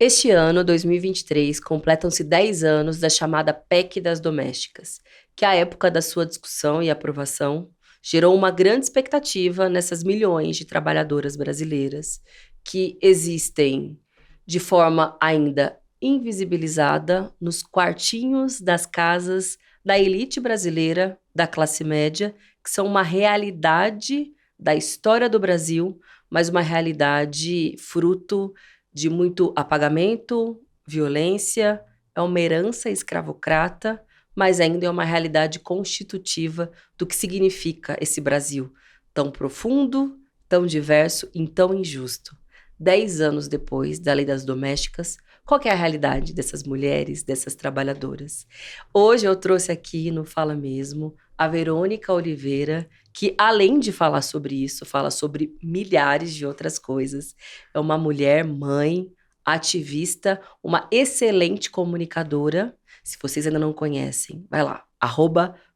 Este ano, 2023, completam-se 10 anos da chamada PEC das Domésticas, que à época da sua discussão e aprovação gerou uma grande expectativa nessas milhões de trabalhadoras brasileiras que existem de forma ainda invisibilizada nos quartinhos das casas da elite brasileira, da classe média, que são uma realidade da história do Brasil, mas uma realidade fruto de muito apagamento, violência, é uma herança escravocrata, mas ainda é uma realidade constitutiva do que significa esse Brasil tão profundo, tão diverso e tão injusto. 10 anos depois da Lei das Domésticas, qual que é a realidade dessas mulheres, dessas trabalhadoras? Hoje eu trouxe aqui no Fala Mesmo a Verônica Oliveira, que além de falar sobre isso, fala sobre milhares de outras coisas. É uma mulher, mãe, ativista, uma excelente comunicadora. Se vocês ainda não conhecem, vai lá,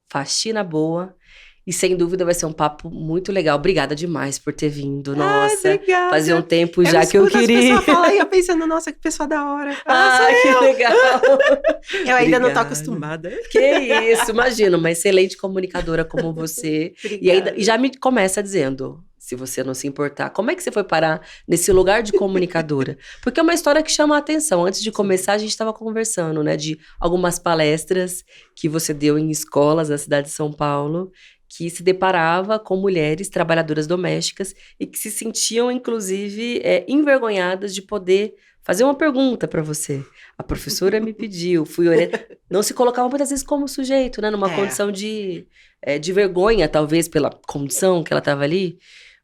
@faxinaboa. E sem dúvida vai ser um papo muito legal. Obrigada demais por ter vindo. Ai, Nossa, obrigada. fazia um tempo Eu já que eu escuto as queria. pessoas falar e eu pensando, nossa, que pessoa da hora. Ah, que legal. Eu ainda não tô Obrigada. acostumada. Que isso, imagina, uma excelente comunicadora como você. E já me começa dizendo, se você não se importar, como é que você foi parar nesse lugar de comunicadora? Porque é uma história que chama a atenção. Antes de começar, a gente estava conversando, né, de algumas palestras que você deu em escolas da cidade de São Paulo, que se deparava com mulheres trabalhadoras domésticas e que se sentiam, inclusive, envergonhadas de poder fazer uma pergunta para você. A professora me pediu, fui orientada. Não se colocava muitas vezes como sujeito, né? Numa condição de vergonha, talvez, pela condição que ela estava ali.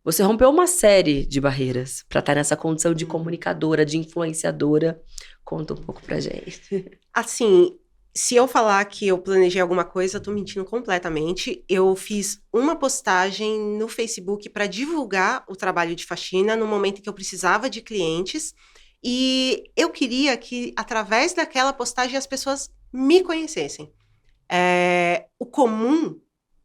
Você rompeu uma série de barreiras para estar nessa condição de comunicadora, de influenciadora. Conta um pouco pra gente. Assim, se eu falar que eu planejei alguma coisa, eu tô mentindo completamente. Eu fiz uma postagem no Facebook para divulgar o trabalho de faxina no momento em que eu precisava de clientes. E eu queria que, através daquela postagem, as pessoas me conhecessem. O comum,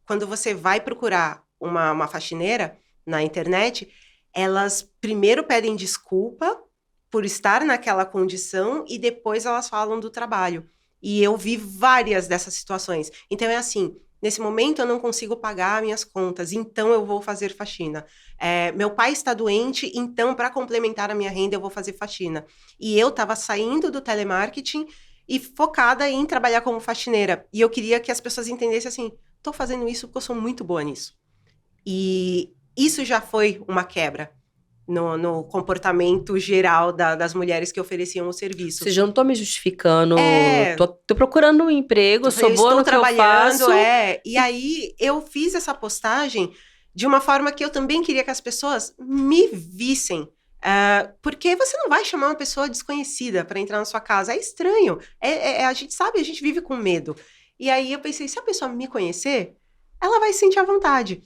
quando você vai procurar uma faxineira na internet, elas primeiro pedem desculpa por estar naquela condição e depois elas falam do trabalho. E eu vi várias dessas situações. Então é assim, nesse momento eu não consigo pagar minhas contas, então eu vou fazer faxina. Meu pai está doente, então para complementar a minha renda eu vou fazer faxina. E eu estava saindo do telemarketing e focada em trabalhar como faxineira. E eu queria que as pessoas entendessem assim, estou fazendo isso porque eu sou muito boa nisso. E isso já foi uma quebra no comportamento geral das mulheres que ofereciam o serviço. Ou seja, eu não tô me justificando, tô procurando um emprego, sou boa no que eu faço. E aí eu fiz essa postagem de uma forma que eu também queria que as pessoas me vissem. Porque você não vai chamar uma pessoa desconhecida para entrar na sua casa, é estranho. A gente sabe, a gente vive com medo. E aí eu pensei, se a pessoa me conhecer, ela vai se sentir à vontade.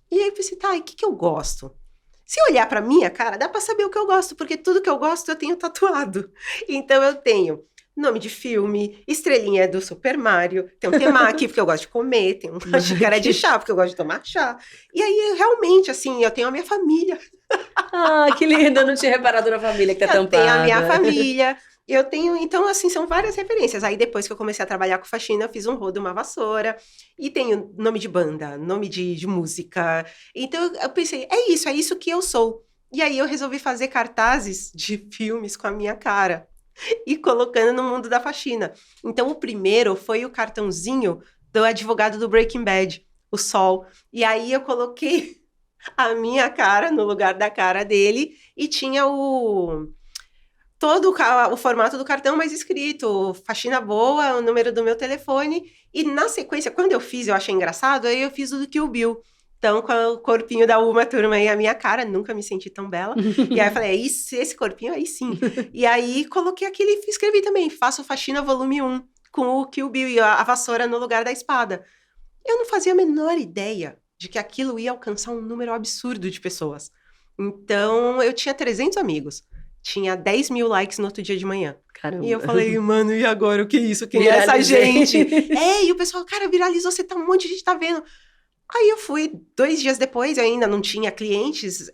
E aí eu pensei, tá, e o que eu gosto? Se olhar pra minha cara, dá pra saber o que eu gosto, porque tudo que eu gosto eu tenho tatuado. Então eu tenho nome de filme, estrelinha do Super Mario, tem um temaki porque eu gosto de comer, tem uma xícara de chá porque eu gosto de tomar chá. E aí, realmente, assim, eu tenho a minha família. Ah, que lindo, eu não tinha reparado na família que tá tampada. Eu tenho a minha família. Eu tenho, então, assim, são várias referências. Aí, depois que eu comecei a trabalhar com faxina, eu fiz um rodo, uma vassoura. E tenho nome de banda, nome de música. Então, eu pensei, é isso que eu sou. E aí, eu resolvi fazer cartazes de filmes com a minha cara. E colocando no mundo da faxina. Então, o primeiro foi o cartãozinho do advogado do Breaking Bad, o Sol. E aí, eu coloquei a minha cara no lugar da cara dele. E tinha todo o formato do cartão, mas escrito faxina boa, o número do meu telefone. E na sequência, quando eu fiz, eu achei engraçado, aí eu fiz o do Kill Bill. Então, com o corpinho da Uma Thurman e a minha cara, nunca me senti tão bela. E aí eu falei, esse corpinho aí sim. E aí coloquei aquele, escrevi também, faço faxina volume 1, com o Kill Bill e a vassoura no lugar da espada. Eu não fazia a menor ideia de que aquilo ia alcançar um número absurdo de pessoas. Então, eu tinha 300 amigos. Tinha 10 mil likes no outro dia de manhã. Caramba. E eu falei, mano, e agora? O que é isso? Quem é essa gente? E o pessoal, cara, viralizou, você tá um monte de gente tá vendo. Aí eu fui, 2 dias depois, eu ainda não tinha clientes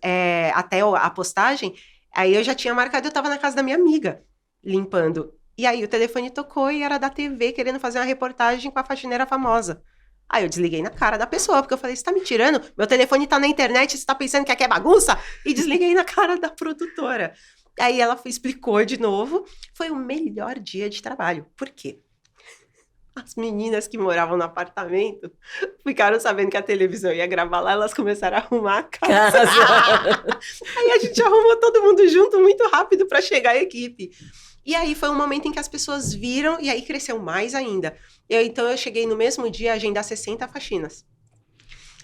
até a postagem. Aí eu já tinha marcado, eu tava na casa da minha amiga. limpando. E aí o telefone tocou e era da TV querendo fazer uma reportagem com a faxineira famosa. Aí eu desliguei na cara da pessoa, porque eu falei, você tá me tirando? Meu telefone tá na internet, você tá pensando que aqui é bagunça? E desliguei na cara da produtora. Aí ela explicou de novo. Foi o melhor dia de trabalho. Por quê? As meninas que moravam no apartamento ficaram sabendo que a televisão ia gravar lá, elas começaram a arrumar a casa. Aí a gente arrumou todo mundo junto muito rápido para chegar a equipe. E aí foi um momento em que as pessoas viram, e aí cresceu mais ainda. Então eu cheguei no mesmo dia a agendar 60 faxinas.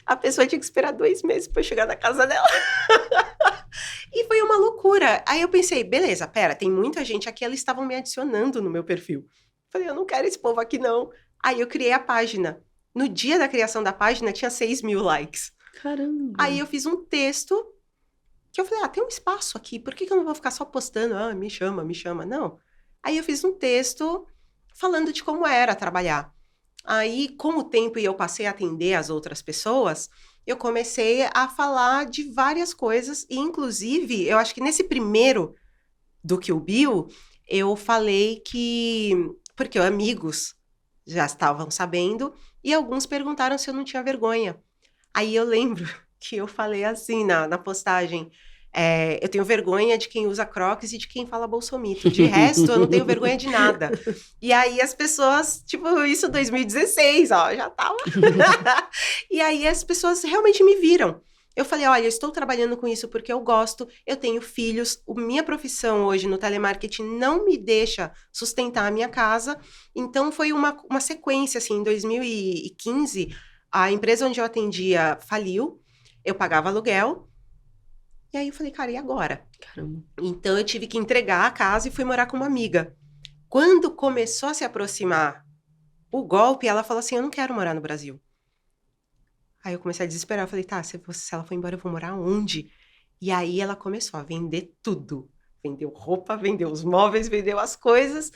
A pessoa tinha que esperar 2 meses para chegar na casa dela. E foi uma loucura. Aí eu pensei, beleza, pera, tem muita gente aqui, elas estavam me adicionando no meu perfil. Falei, eu não quero esse povo aqui, não. Aí eu criei a página. No dia da criação da página, tinha 6.000 likes. Caramba. Aí eu fiz um texto que eu falei, tem um espaço aqui, por que eu não vou ficar só postando? Me chama, me chama. Não. Aí eu fiz um texto falando de como era trabalhar. Aí, com o tempo, e eu passei a atender as outras pessoas, eu comecei a falar de várias coisas. E, inclusive, eu acho que nesse primeiro do Kill Bill, eu falei que... Porque amigos já estavam sabendo, e alguns perguntaram se eu não tinha vergonha. Aí eu lembro que eu falei assim na postagem, eu tenho vergonha de quem usa Crocs e de quem fala bolsomito. De resto, eu não tenho vergonha de nada. E aí as pessoas, tipo, isso 2016, já tava. E aí as pessoas realmente me viram. Eu falei, olha, eu estou trabalhando com isso porque eu gosto, eu tenho filhos, minha profissão hoje no telemarketing não me deixa sustentar a minha casa. Então foi uma sequência, assim, em 2015, a empresa onde eu atendia faliu, eu pagava aluguel, e aí eu falei, cara, e agora? Caramba. Então eu tive que entregar a casa e fui morar com uma amiga. Quando começou a se aproximar o golpe, ela falou assim, eu não quero morar no Brasil. Aí eu comecei a desesperar, eu falei, tá, se ela for embora, eu vou morar onde? E aí ela começou a vender tudo. Vendeu roupa, vendeu os móveis, vendeu as coisas.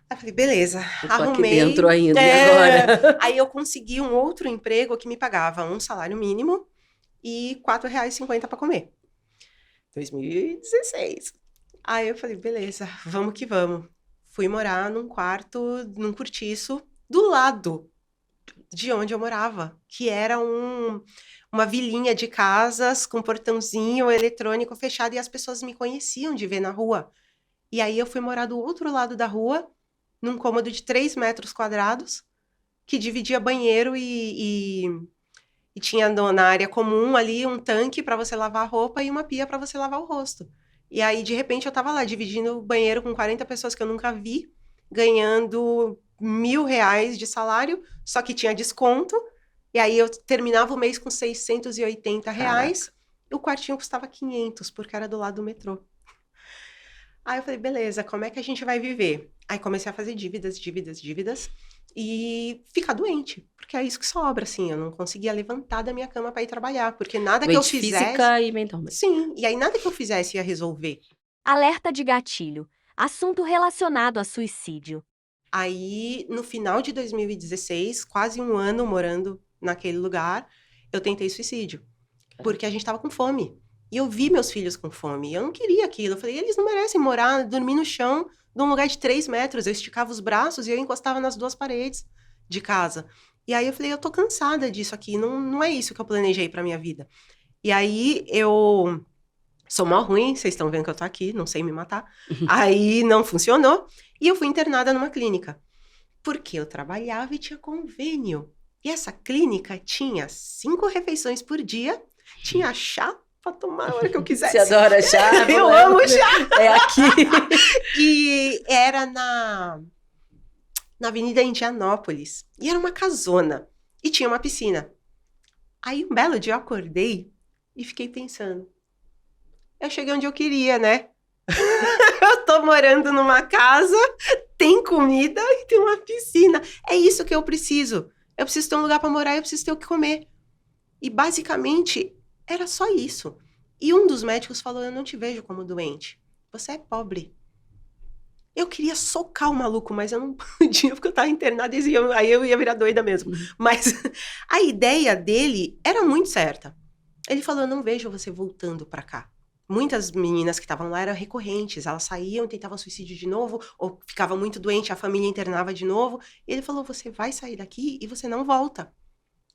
Aí eu falei, beleza, arrumei. Aqui dentro ainda, e agora? Aí eu consegui um outro emprego que me pagava um salário mínimo e R$4,50 para comer. 2016. Aí eu falei, beleza, vamos que vamos. Fui morar num quarto, num cortiço, do lado de onde eu morava, que era uma vilinha de casas com portãozinho eletrônico fechado, e as pessoas me conheciam de ver na rua. E aí eu fui morar do outro lado da rua, num cômodo de 3 metros quadrados, que dividia banheiro e tinha na área comum ali um tanque para você lavar a roupa e uma pia para você lavar o rosto. E aí, de repente, eu tava lá dividindo o banheiro com 40 pessoas que eu nunca vi, ganhando R$1.000 de salário, só que tinha desconto. E aí eu terminava o mês com R$680. Caraca. E o quartinho custava 500, porque era do lado do metrô. Aí eu falei, beleza, como é que a gente vai viver? Aí comecei a fazer dívidas, e ficar doente, porque é isso que sobra, assim, eu não conseguia levantar da minha cama para ir trabalhar, porque nada que eu Doente fizesse... física e mentalmente. Sim, e aí nada que eu fizesse ia resolver. Alerta de gatilho. Assunto relacionado a suicídio. Aí, no final de 2016, quase um ano morando naquele lugar, eu tentei suicídio, porque a gente tava com fome. E eu vi meus filhos com fome, e eu não queria aquilo. Eu falei, eles não merecem morar, dormir no chão, num lugar de 3 metros. Eu esticava os braços e eu encostava nas 2 paredes de casa. E aí eu falei, eu tô cansada disso aqui, não é isso que eu planejei pra minha vida. E aí eu sou mó ruim, vocês estão vendo que eu tô aqui, não sei me matar. Aí não funcionou, e eu fui internada numa clínica. Porque eu trabalhava e tinha convênio. E essa clínica tinha 5 refeições por dia, tinha chá pra tomar a hora que eu quisesse. Você adora chá? Eu amo chá! É aqui. E era na Avenida Indianópolis. E era uma casona. E tinha uma piscina. Aí um belo dia eu acordei e fiquei pensando. Eu cheguei onde eu queria, né? Eu tô morando numa casa, tem comida e tem uma piscina. É isso que eu preciso. Eu preciso ter um lugar pra morar, eu preciso ter o que comer. E basicamente era só isso. E um dos médicos falou, eu não te vejo como doente. Você é pobre. Eu queria socar o maluco, mas eu não podia, porque eu tava internada e aí eu ia virar doida mesmo. Mas a ideia dele era muito certa. Ele falou, eu não vejo você voltando pra cá. muitas meninas que estavam lá eram recorrentes, elas saíam, tentavam suicídio de novo, ou ficava muito doente, a família internava de novo. E ele falou, você vai sair daqui e você não volta.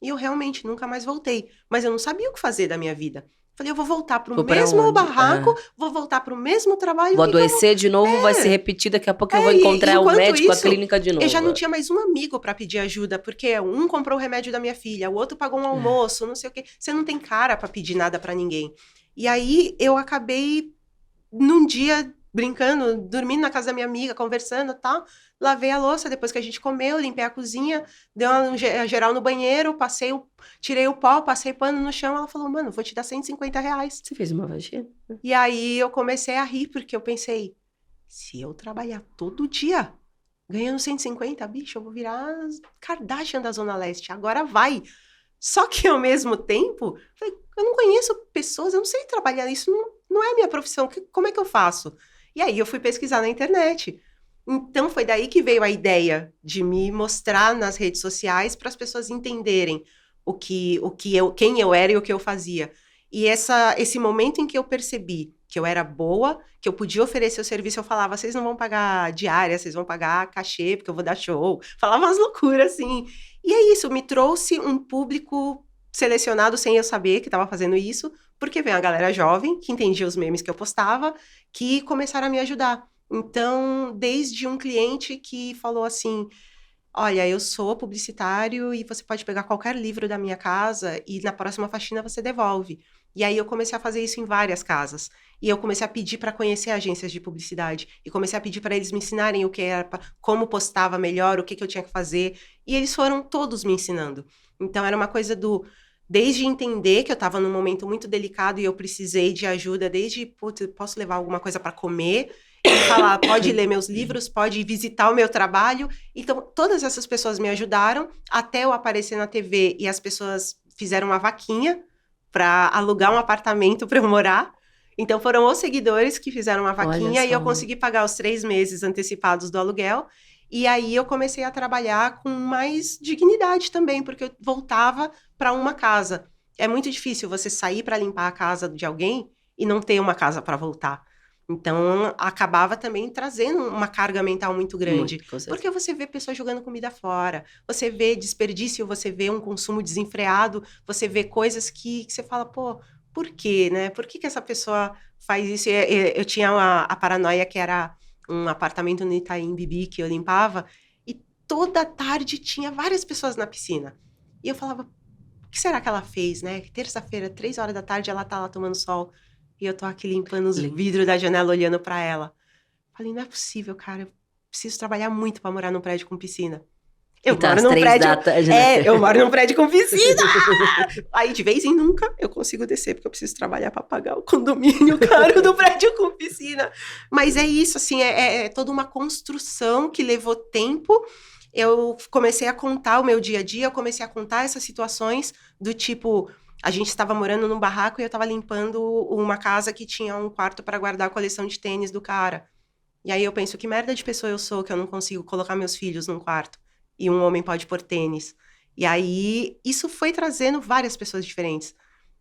E eu realmente nunca mais voltei. Mas eu não sabia o que fazer da minha vida. Falei, eu vou voltar pro Vou pra mesmo onde? barraco, vou voltar pro mesmo trabalho. Vou o que que eu adoecer de novo, vai se repetir, daqui a pouco eu vou e encontrar o enquanto médico, a isso, clínica de novo. Eu já não tinha mais um amigo para pedir ajuda, porque um comprou o remédio da minha filha, o outro pagou um almoço, não sei o quê. Você não tem cara para pedir nada para ninguém. E aí eu acabei num dia brincando, dormindo na casa da minha amiga, conversando e tal. Lavei a louça depois que a gente comeu, limpei a cozinha, dei uma geral no banheiro, tirei o pó, passei pano no chão. Ela falou, mano, vou te dar R$150. Você fez uma vagina? E aí eu comecei a rir, porque eu pensei, se eu trabalhar todo dia, ganhando 150, bicho, eu vou virar Kardashian da Zona Leste. Agora vai. Só que ao mesmo tempo, eu não conheço pessoas, eu não sei trabalhar, isso não é minha profissão, como é que eu faço? E aí eu fui pesquisar na internet. Então foi daí que veio a ideia de me mostrar nas redes sociais para as pessoas entenderem quem eu era e o que eu fazia. E esse momento em que eu percebi que eu era boa, que eu podia oferecer o serviço, eu falava, vocês não vão pagar diária, vocês vão pagar cachê, porque eu vou dar show. Falava umas loucuras, assim. E é isso, me trouxe um público selecionado sem eu saber que estava fazendo isso, porque veio a galera jovem, que entendia os memes que eu postava, que começaram a me ajudar. Então, desde um cliente que falou assim, olha, eu sou publicitário e você pode pegar qualquer livro da minha casa e na próxima faxina você devolve. E aí eu comecei a fazer isso em várias casas. E eu comecei a pedir para conhecer agências de publicidade. E comecei a pedir para eles me ensinarem o que era, como postava melhor, o que eu tinha que fazer. E eles foram todos me ensinando. Então era uma coisa desde entender que eu estava num momento muito delicado e eu precisei de ajuda, desde, putz, posso levar alguma coisa para comer? E falar, pode ler meus livros, pode visitar o meu trabalho. Então, todas essas pessoas me ajudaram até eu aparecer na TV e as pessoas fizeram uma vaquinha para alugar um apartamento para eu morar. Então, foram os seguidores que fizeram uma vaquinha e eu consegui pagar os 3 meses antecipados do aluguel. E aí, eu comecei a trabalhar com mais dignidade também, porque eu voltava para uma casa. É muito difícil você sair para limpar a casa de alguém e não ter uma casa para voltar. Então, acabava também trazendo uma carga mental muito grande. Porque você vê pessoas jogando comida fora, você vê desperdício, você vê um consumo desenfreado, você vê coisas que você fala, pô, por quê, né? Por que essa pessoa faz isso? Eu tinha a paranoia que era um apartamento no Itaim Bibi que eu limpava, e toda tarde tinha várias pessoas na piscina. E eu falava, o que será que ela fez, né? Terça-feira, 3 horas da tarde, ela tá lá tomando sol. E eu tô aqui limpando os vidros da janela, olhando pra ela. Falei, não é possível, cara. Eu preciso trabalhar muito pra morar num prédio com piscina. Eu moro num prédio... eu moro num prédio com piscina! Aí, de vez em nunca, eu consigo descer, porque eu preciso trabalhar pra pagar o condomínio caro do prédio com piscina. Mas é isso, assim, é toda uma construção que levou tempo. Eu comecei a contar o meu dia a dia, eu comecei a contar essas situações do tipo... A gente estava morando num barraco e eu estava limpando uma casa que tinha um quarto para guardar a coleção de tênis do cara. E aí eu penso, que merda de pessoa eu sou que eu não consigo colocar meus filhos num quarto e um homem pode pôr tênis. E aí isso foi trazendo várias pessoas diferentes.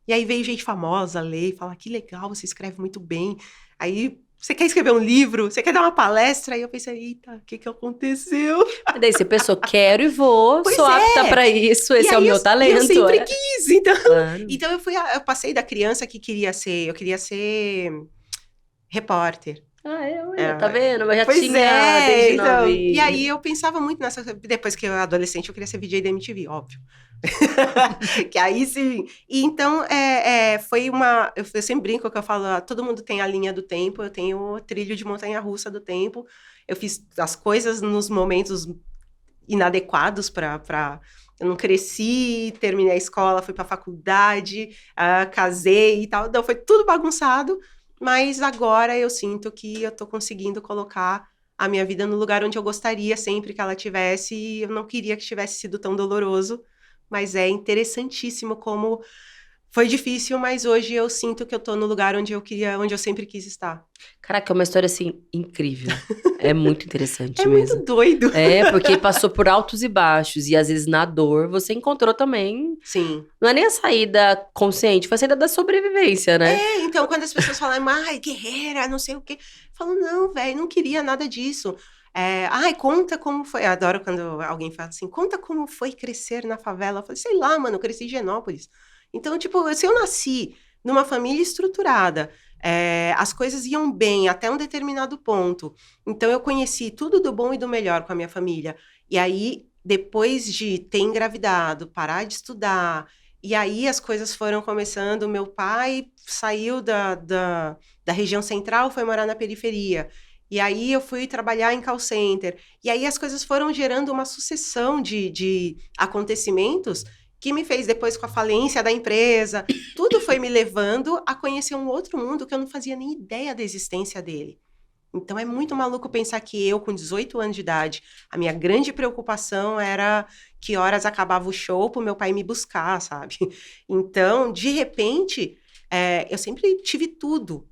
E aí veio gente famosa ler e falar, que legal, você escreve muito bem. Aí... Você quer escrever um livro? Você quer dar uma palestra? Aí eu pensei, eita, o que aconteceu? E daí você pensou, quero e vou, pois sou apta pra isso, esse é o meu talento. Eu sempre quis, então... Claro. Então eu passei da criança que eu queria ser repórter. Tá vendo? Mas já pois tinha desde então, e aí eu pensava muito nessa... Depois que eu era adolescente, eu queria ser VJ da MTV, óbvio. Que aí sim. E então foi uma... Eu sempre brinco que eu falo, todo mundo tem a linha do tempo, eu tenho o trilho de montanha-russa do tempo. Eu fiz as coisas nos momentos inadequados para... Eu não cresci, terminei a escola, fui para a faculdade, casei e tal. Então foi tudo bagunçado, mas agora eu sinto que eu tô conseguindo colocar a minha vida no lugar onde eu gostaria sempre que ela tivesse, e eu não queria que tivesse sido tão doloroso. Mas é interessantíssimo como Foi difícil, mas hoje eu sinto que eu tô no lugar onde eu sempre quis estar. Caraca, é uma história, assim, incrível. É muito interessante É mesmo. muito doido. É, porque passou por altos e baixos. E às vezes na dor você encontrou também. Sim. Não é nem a saída consciente, foi a saída da sobrevivência, né? Então, quando as pessoas falam, ai, guerreira, não sei o quê. Eu falo, não, velho, não queria nada disso. Ai, conta como foi. Eu adoro quando alguém fala assim, conta como foi crescer na favela. Eu falei, sei lá, mano, eu cresci em Higienópolis. Então, tipo, se eu nasci numa família estruturada, as coisas iam bem até um determinado ponto. Então, eu conheci tudo do bom e do melhor com a minha família. E aí, depois de ter engravidado, parar de estudar, e aí as coisas foram começando. Meu pai saiu da região central, foi morar na periferia. E aí eu fui trabalhar em call center. E aí as coisas foram gerando uma sucessão de acontecimentos que me fez, depois com a falência da empresa, tudo foi me levando a conhecer um outro mundo que eu não fazia nem ideia da existência dele. Então é muito maluco pensar que eu, com 18 anos de idade, a minha grande preocupação era que horas acabava o show pro meu pai me buscar, sabe? Então, de repente, eu sempre tive tudo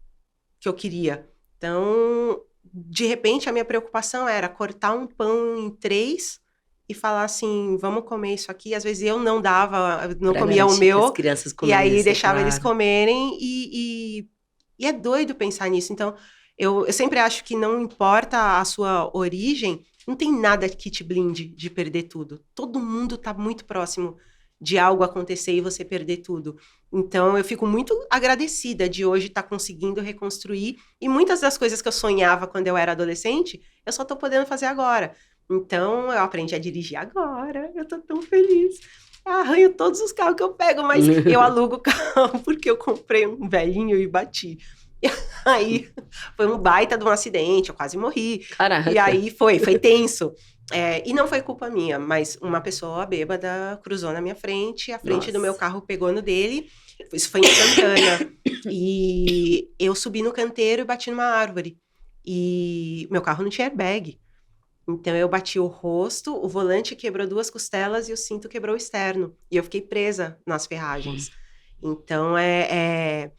que eu queria. Então, de repente, a minha preocupação era cortar um pão em 3 e falar assim, vamos comer isso aqui. Às vezes eu não dava, não Pra comia o garantir que as meu, crianças e aí comessem, deixava eles claro. comerem, e é doido pensar nisso. Então, eu sempre acho que não importa a sua origem, não tem nada que te blinde de perder tudo. Todo mundo tá muito próximo de algo acontecer e você perder tudo. Então, eu fico muito agradecida de hoje estar conseguindo reconstruir, e muitas das coisas que eu sonhava quando eu era adolescente, eu só tô podendo fazer agora. Então, eu aprendi a dirigir agora, eu tô tão feliz. Eu arranho todos os carros que eu pego, mas eu alugo o carro porque eu comprei um velhinho e bati. E aí, foi um baita de um acidente, eu quase morri. Caraca. E aí, foi tenso. E não foi culpa minha, mas uma pessoa bêbada cruzou na minha frente, a frente do meu Nossa. carro pegou no dele. Isso foi em Santana. E eu subi no canteiro e bati numa árvore. E meu carro não tinha airbag. Então, eu bati o rosto, o volante quebrou 2 costelas e o cinto quebrou o externo. E eu fiquei presa nas ferragens. Então, é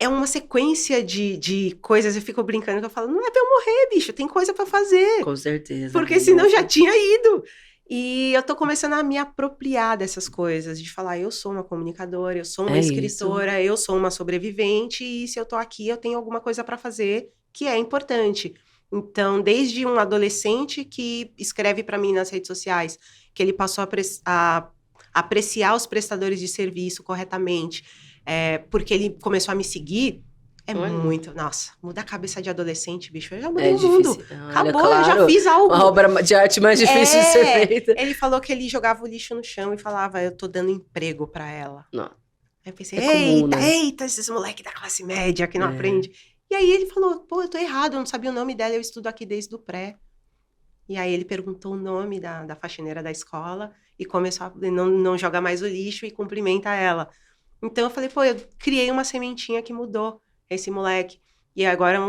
uma sequência de coisas. Eu fico brincando que eu falo, não é pra eu morrer, bicho, tem coisa pra fazer. Com certeza. Porque senão eu já tinha ido. E eu tô começando a me apropriar dessas coisas, de falar, eu sou uma comunicadora, eu sou uma escritora, eu sou uma sobrevivente, e se eu tô aqui, eu tenho alguma coisa pra fazer que é importante. Então, desde um adolescente que escreve pra mim nas redes sociais, que ele passou a apreciar os prestadores de serviço corretamente, porque ele começou a me seguir, muito... Nossa, mudar a cabeça de adolescente, bicho, eu já mudei o mundo. Difícil. Acabou, Olha, eu já claro, fiz algo. uma obra de arte mais difícil de ser feita. Ele falou que ele jogava o lixo no chão e falava, eu tô dando emprego pra ela. Não. Aí eu pensei, comum, né? eita, esses moleques da classe média que não aprende. E aí ele falou, pô, eu tô errado, eu não sabia o nome dela, eu estudo aqui desde o pré. E aí ele perguntou o nome da faxineira da escola e começou a não jogar mais o lixo e cumprimenta ela. Então eu falei, pô, eu criei uma sementinha que mudou esse moleque. E agora,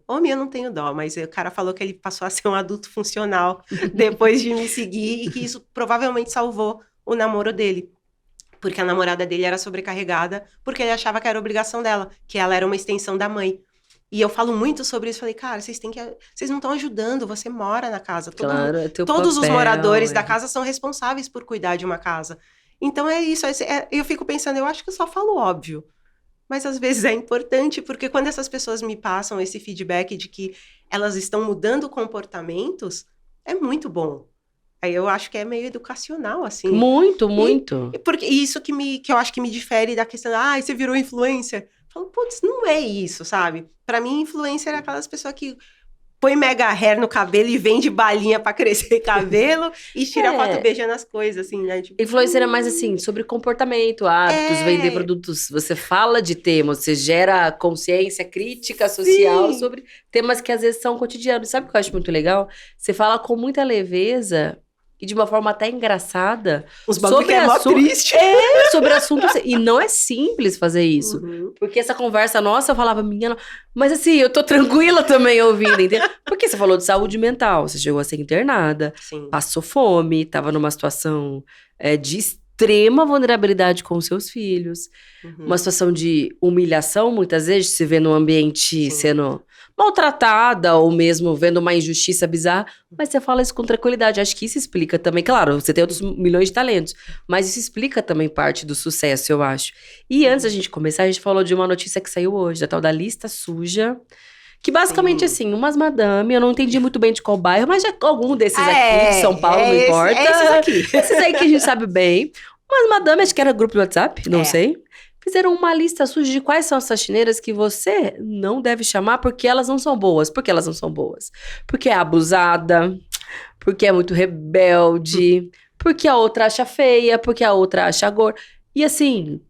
homem, eu não tenho dó, mas o cara falou que ele passou a ser um adulto funcional depois de me seguir, e que isso provavelmente salvou o namoro dele. Porque a namorada dele era sobrecarregada, porque ele achava que era obrigação dela, que ela era uma extensão da mãe. E eu falo muito sobre isso, falei, cara, vocês não estão ajudando, você mora na casa. Claro, é teu Todos os papel, moradores da casa são responsáveis por cuidar de uma casa. Então é isso, eu fico pensando, eu acho que eu só falo óbvio. Mas às vezes é importante, porque quando essas pessoas me passam esse feedback de que elas estão mudando comportamentos, é muito bom. Aí eu acho que é meio educacional, assim. Muito, muito. Porque isso que eu acho que me difere da questão, você virou influencer. Eu falo, putz, não é isso, sabe? Pra mim, influencer é aquelas pessoas que põe mega hair no cabelo e vende balinha pra crescer cabelo e tira foto beijando as coisas, assim, né? Tipo, influencer é mais assim, sobre comportamento, hábitos, vender produtos. Você fala de temas, você gera consciência crítica social sobre temas que às vezes são cotidianos. Sabe o que eu acho muito legal? Você fala com muita leveza e de uma forma até engraçada. Os bagulho que é mó triste. Sobre assuntos. E não é simples fazer isso. Porque essa conversa nossa, eu falava, mas assim, eu tô tranquila também ouvindo, entendeu? Porque você falou de saúde mental, você chegou a ser internada, passou fome, tava numa situação de extrema vulnerabilidade com seus filhos. Uma situação de humilhação, muitas vezes, se vê num ambiente sendo maltratada ou mesmo vendo uma injustiça bizarra, mas você fala isso com tranquilidade. Acho que isso explica também, claro, você tem outros milhões de talentos, mas isso explica também parte do sucesso, eu acho. E antes da gente começar, a gente falou de uma notícia que saiu hoje, da tal da lista suja, que basicamente, assim, umas madame, eu não entendi muito bem de qual bairro, mas já algum desses aqui, de São Paulo, não importa. Esses aqui. Esses aí que a gente sabe bem. Umas madame, acho que era grupo do WhatsApp, não sei. Fizeram uma lista suja de quais são as faxineiras que você não deve chamar porque elas não são boas. Por que elas não são boas? Porque é abusada, porque é muito rebelde, porque a outra acha feia, porque a outra acha gorda. E assim,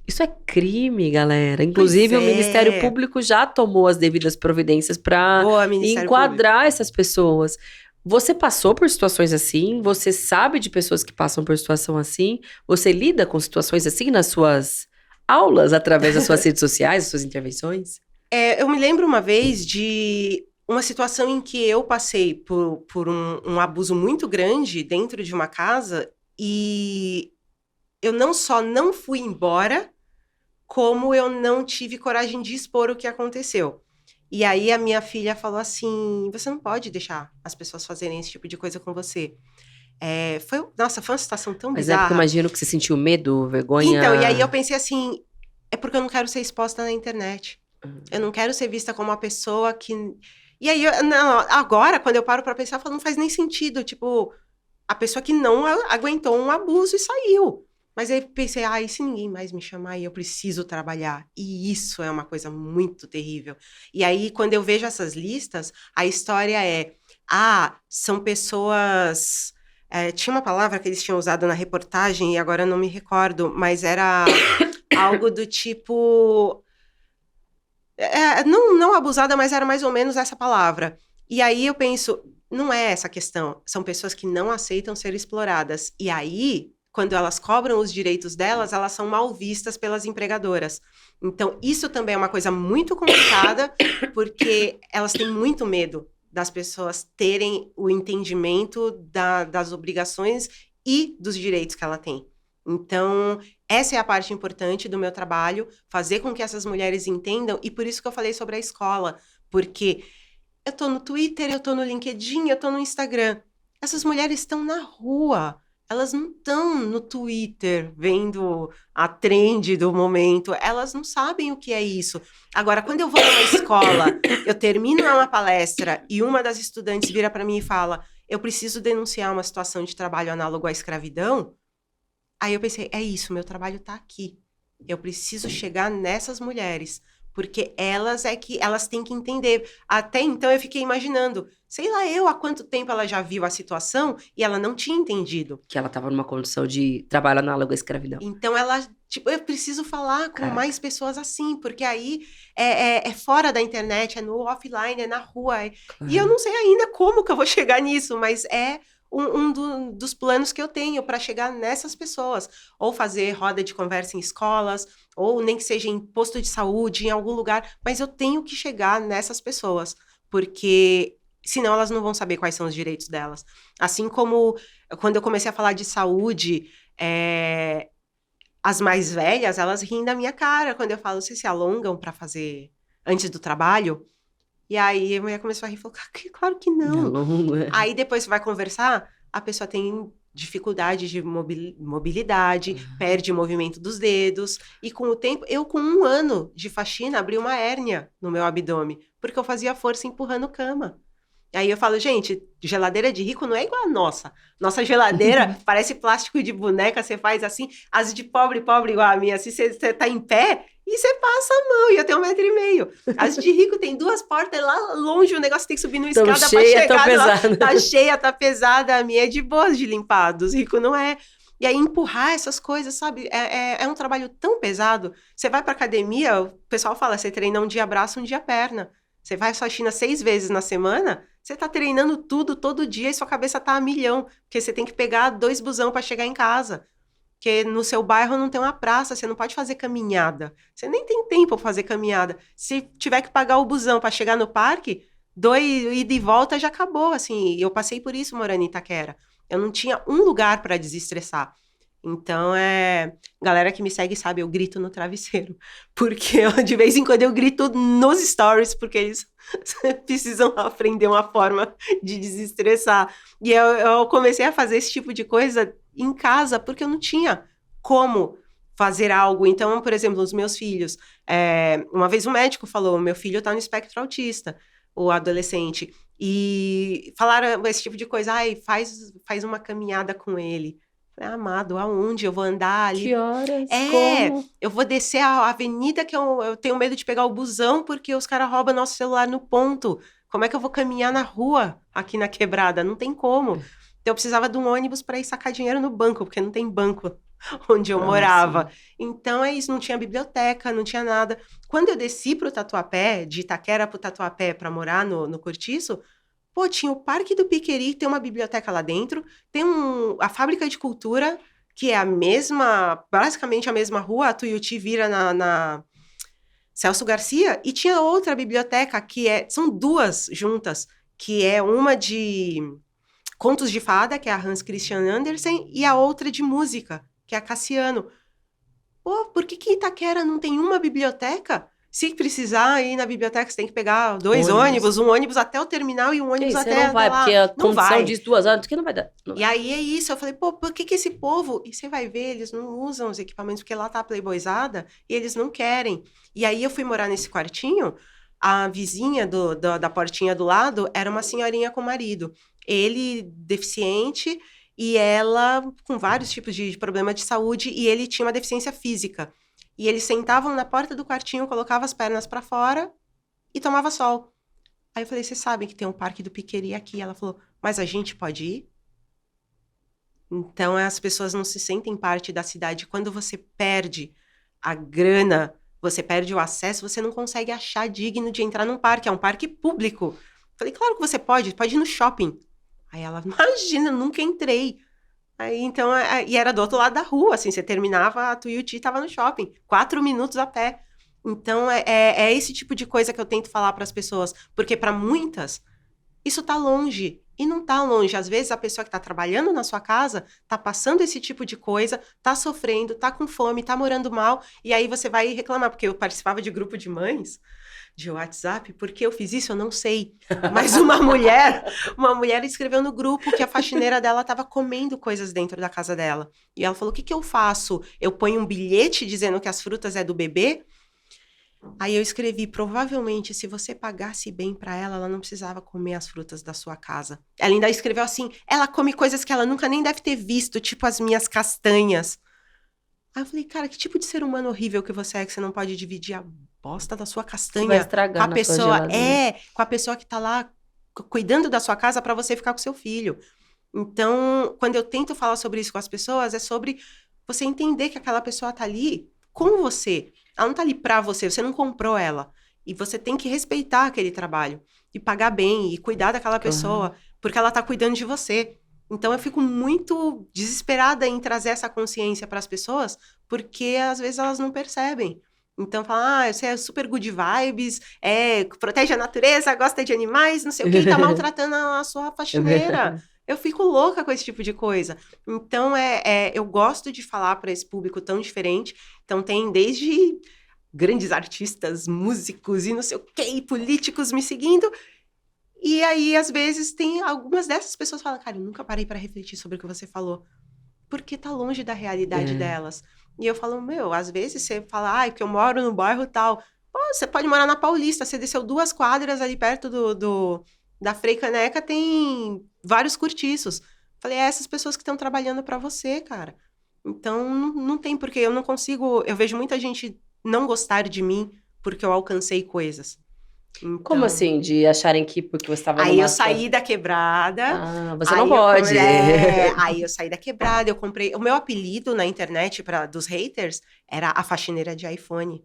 isso é crime, galera. Inclusive, o Ministério Público já tomou as devidas providências para enquadrar essas pessoas. Você passou por situações assim? Você sabe de pessoas que passam por situação assim? Você lida com situações assim nas suas aulas, através das suas redes sociais, das suas intervenções? Eu me lembro uma vez de uma situação em que eu passei por um abuso muito grande dentro de uma casa e eu não só não fui embora, como eu não tive coragem de expor o que aconteceu. E aí a minha filha falou assim, você não pode deixar as pessoas fazerem esse tipo de coisa com você. Foi uma situação tão bizarra. Mas é porque eu imagino que você sentiu medo, vergonha... Então, e aí eu pensei assim, é porque eu não quero ser exposta na internet. Eu não quero ser vista como uma pessoa que... E aí, agora, quando eu paro pra pensar, eu falo, não faz nem sentido. Tipo, a pessoa que não aguentou um abuso e saiu. Mas aí pensei, e se ninguém mais me chamar, eu preciso trabalhar. E isso é uma coisa muito terrível. E aí, quando eu vejo essas listas, a história são pessoas... tinha uma palavra que eles tinham usado na reportagem, e agora eu não me recordo, mas era algo do tipo... não abusada, mas era mais ou menos essa palavra. E aí eu penso, não é essa a questão. São pessoas que não aceitam ser exploradas. E aí... quando elas cobram os direitos delas, elas são mal vistas pelas empregadoras. Então, isso também é uma coisa muito complicada, porque elas têm muito medo das pessoas terem o entendimento das obrigações e dos direitos que ela tem. Então, essa é a parte importante do meu trabalho, fazer com que essas mulheres entendam, e por isso que eu falei sobre a escola, porque eu tô no Twitter, eu tô no LinkedIn, eu tô no Instagram. Essas mulheres estão na rua. Elas não estão no Twitter vendo a trend do momento, elas não sabem o que é isso. Agora, quando eu vou numa escola, eu termino uma palestra e uma das estudantes vira para mim e fala, eu preciso denunciar uma situação de trabalho análogo à escravidão, aí eu pensei, é isso, meu trabalho está aqui. Eu preciso chegar nessas mulheres, porque elas têm que entender. Até então eu fiquei imaginando, sei lá há quanto tempo ela já viu a situação e ela não tinha entendido. Que ela estava numa condição de trabalho análogo à escravidão. Então ela, eu preciso falar com mais pessoas assim, porque aí é fora da internet, é no offline, é na rua. E eu não sei ainda como que eu vou chegar nisso, mas é dos planos que eu tenho para chegar nessas pessoas. Ou fazer roda de conversa em escolas, ou nem que seja em posto de saúde, em algum lugar. Mas eu tenho que chegar nessas pessoas, porque senão elas não vão saber quais são os direitos delas. Assim como quando eu comecei a falar de saúde, as mais velhas, elas riem da minha cara quando eu falo, vocês se alongam para fazer antes do trabalho? E aí a mulher começou a rir e falou, claro que não. Aí depois você vai conversar, a pessoa tem dificuldade de mobilidade, perde o movimento dos dedos. E com o tempo, eu com 1 ano de faxina, abri uma hérnia no meu abdômen, porque eu fazia força empurrando cama. Aí eu falo, gente, geladeira de rico não é igual a nossa. Nossa geladeira parece plástico de boneca, você faz assim. As de pobre igual a minha, assim, você tá em pé e você passa a mão, e eu tenho 1,5 metro. As de rico tem 2 portas, lá longe o negócio tem que subir numa escada pra chegar lá. Tá cheia, tá pesada, a minha é de boas de limpar, dos ricos não é. E aí empurrar essas coisas, sabe? É um trabalho tão pesado. Você vai pra academia, o pessoal fala, você treina um dia braço, um dia perna. Você vai faxina 6 vezes na semana, você tá treinando tudo, todo dia, e sua cabeça tá a milhão, porque você tem que pegar 2 busão para chegar em casa. Porque no seu bairro não tem uma praça, você não pode fazer caminhada. Você nem tem tempo para fazer caminhada. Se tiver que pagar o busão para chegar no parque, 2 ida e volta já acabou, assim. Eu passei por isso morando em Itaquera. Eu não tinha um lugar para desestressar. Então, galera que me segue sabe, eu grito no travesseiro. Porque de vez em quando eu grito nos stories, porque eles precisam aprender uma forma de desestressar. E eu comecei a fazer esse tipo de coisa em casa, porque eu não tinha como fazer algo. Então, por exemplo, os meus filhos. Uma vez um médico falou, meu filho tá no espectro autista, o adolescente. E falaram esse tipo de coisa, faz uma caminhada com ele. Amado, aonde eu vou andar ali? Que horas? Como? Eu vou descer a avenida que eu tenho medo de pegar o busão porque os caras roubam nosso celular no ponto. Como é que eu vou caminhar na rua aqui na quebrada? Não tem como. Então, eu precisava de um ônibus para ir sacar dinheiro no banco, porque não tem banco onde eu morava. Então, é isso, não tinha biblioteca, não tinha nada. Quando eu desci pro Tatuapé, de Itaquera pro Tatuapé para morar no Cortiço, pô, tinha o Parque do Piqueri, tem uma biblioteca lá dentro, tem a Fábrica de Cultura, que é basicamente a mesma rua, a Tuiuti vira na Celso Garcia, e tinha outra biblioteca, são duas juntas, que é uma de contos de fada, que é a Hans Christian Andersen, e a outra de música, que é a Cassiano. Pô, por que Itaquera não tem uma biblioteca? Se precisar ir na biblioteca, você tem que pegar 2 ônibus, um ônibus até o terminal e um ônibus até lá. Você não vai, porque a condição diz 2 horas, que não vai dar. E aí é isso, eu falei, pô, por que esse povo... E você vai ver, eles não usam os equipamentos, porque lá tá a playboyzada, e eles não querem. E aí eu fui morar nesse quartinho, a vizinha da portinha do lado era uma senhorinha com marido. Ele deficiente, e ela com vários tipos de problema de saúde, e ele tinha uma deficiência física. E eles sentavam na porta do quartinho, colocavam as pernas para fora e tomava sol. Aí eu falei, vocês sabem que tem um Parque do Piqueri aqui? Ela falou, mas a gente pode ir? Então, as pessoas não se sentem parte da cidade. Quando você perde a grana, você perde o acesso, você não consegue achar digno de entrar num parque. É um parque público. Falei, claro que você pode ir no shopping. Aí ela, imagina, nunca entrei. Aí, então, e era do outro lado da rua, assim, você terminava, a Tuiuti estava no shopping, 4 minutos a pé. Então, é esse tipo de coisa que eu tento falar para as pessoas, porque para muitas, isso tá longe, e não tá longe. Às vezes, a pessoa que está trabalhando na sua casa, tá passando esse tipo de coisa, tá sofrendo, tá com fome, tá morando mal, e aí você vai reclamar, porque eu participava de grupo de mães, de WhatsApp, porque eu fiz isso, eu não sei. Mas uma mulher escreveu no grupo que a faxineira dela estava comendo coisas dentro da casa dela. E ela falou, o que eu faço? Eu ponho um bilhete dizendo que as frutas é do bebê? Aí eu escrevi, provavelmente, se você pagasse bem para ela, ela não precisava comer as frutas da sua casa. Ela ainda escreveu assim, ela come coisas que ela nunca nem deve ter visto, tipo as minhas castanhas. Aí eu falei, cara, que tipo de ser humano horrível que você é, que você não pode dividir a bosta da sua castanha vai estragar com a pessoa, com a pessoa que tá lá cuidando da sua casa para você ficar com seu filho. Então, quando eu tento falar sobre isso com as pessoas, é sobre você entender que aquela pessoa tá ali com você. Ela não tá ali pra você não comprou ela. E você tem que respeitar aquele trabalho e pagar bem e cuidar daquela pessoa, porque ela tá cuidando de você. Então, eu fico muito desesperada em trazer essa consciência para as pessoas, porque às vezes elas não percebem. Então, fala, você é super good vibes, protege a natureza, gosta de animais, não sei o quê, e tá maltratando a sua faxineira. Eu fico louca com esse tipo de coisa. Então, eu gosto de falar para esse público tão diferente. Então, tem desde grandes artistas, músicos e não sei o quê, e políticos me seguindo. E aí, às vezes, tem algumas dessas pessoas que falam, cara, eu nunca parei para refletir sobre o que você falou. Porque tá longe da realidade delas. E eu falo, às vezes você fala, que eu moro no bairro tal. Pô, você pode morar na Paulista, você desceu 2 quadras ali perto da Frei Caneca, tem vários cortiços. Falei, essas pessoas que estão trabalhando para você, cara. Então, não tem porquê, eu não consigo... Eu vejo muita gente não gostar de mim porque eu alcancei coisas. Então, como assim? De acharem que porque você estava aí eu saí da quebrada. Você não pode. Aí eu saí da quebrada, eu comprei... O meu apelido na internet dos haters era a faxineira de iPhone.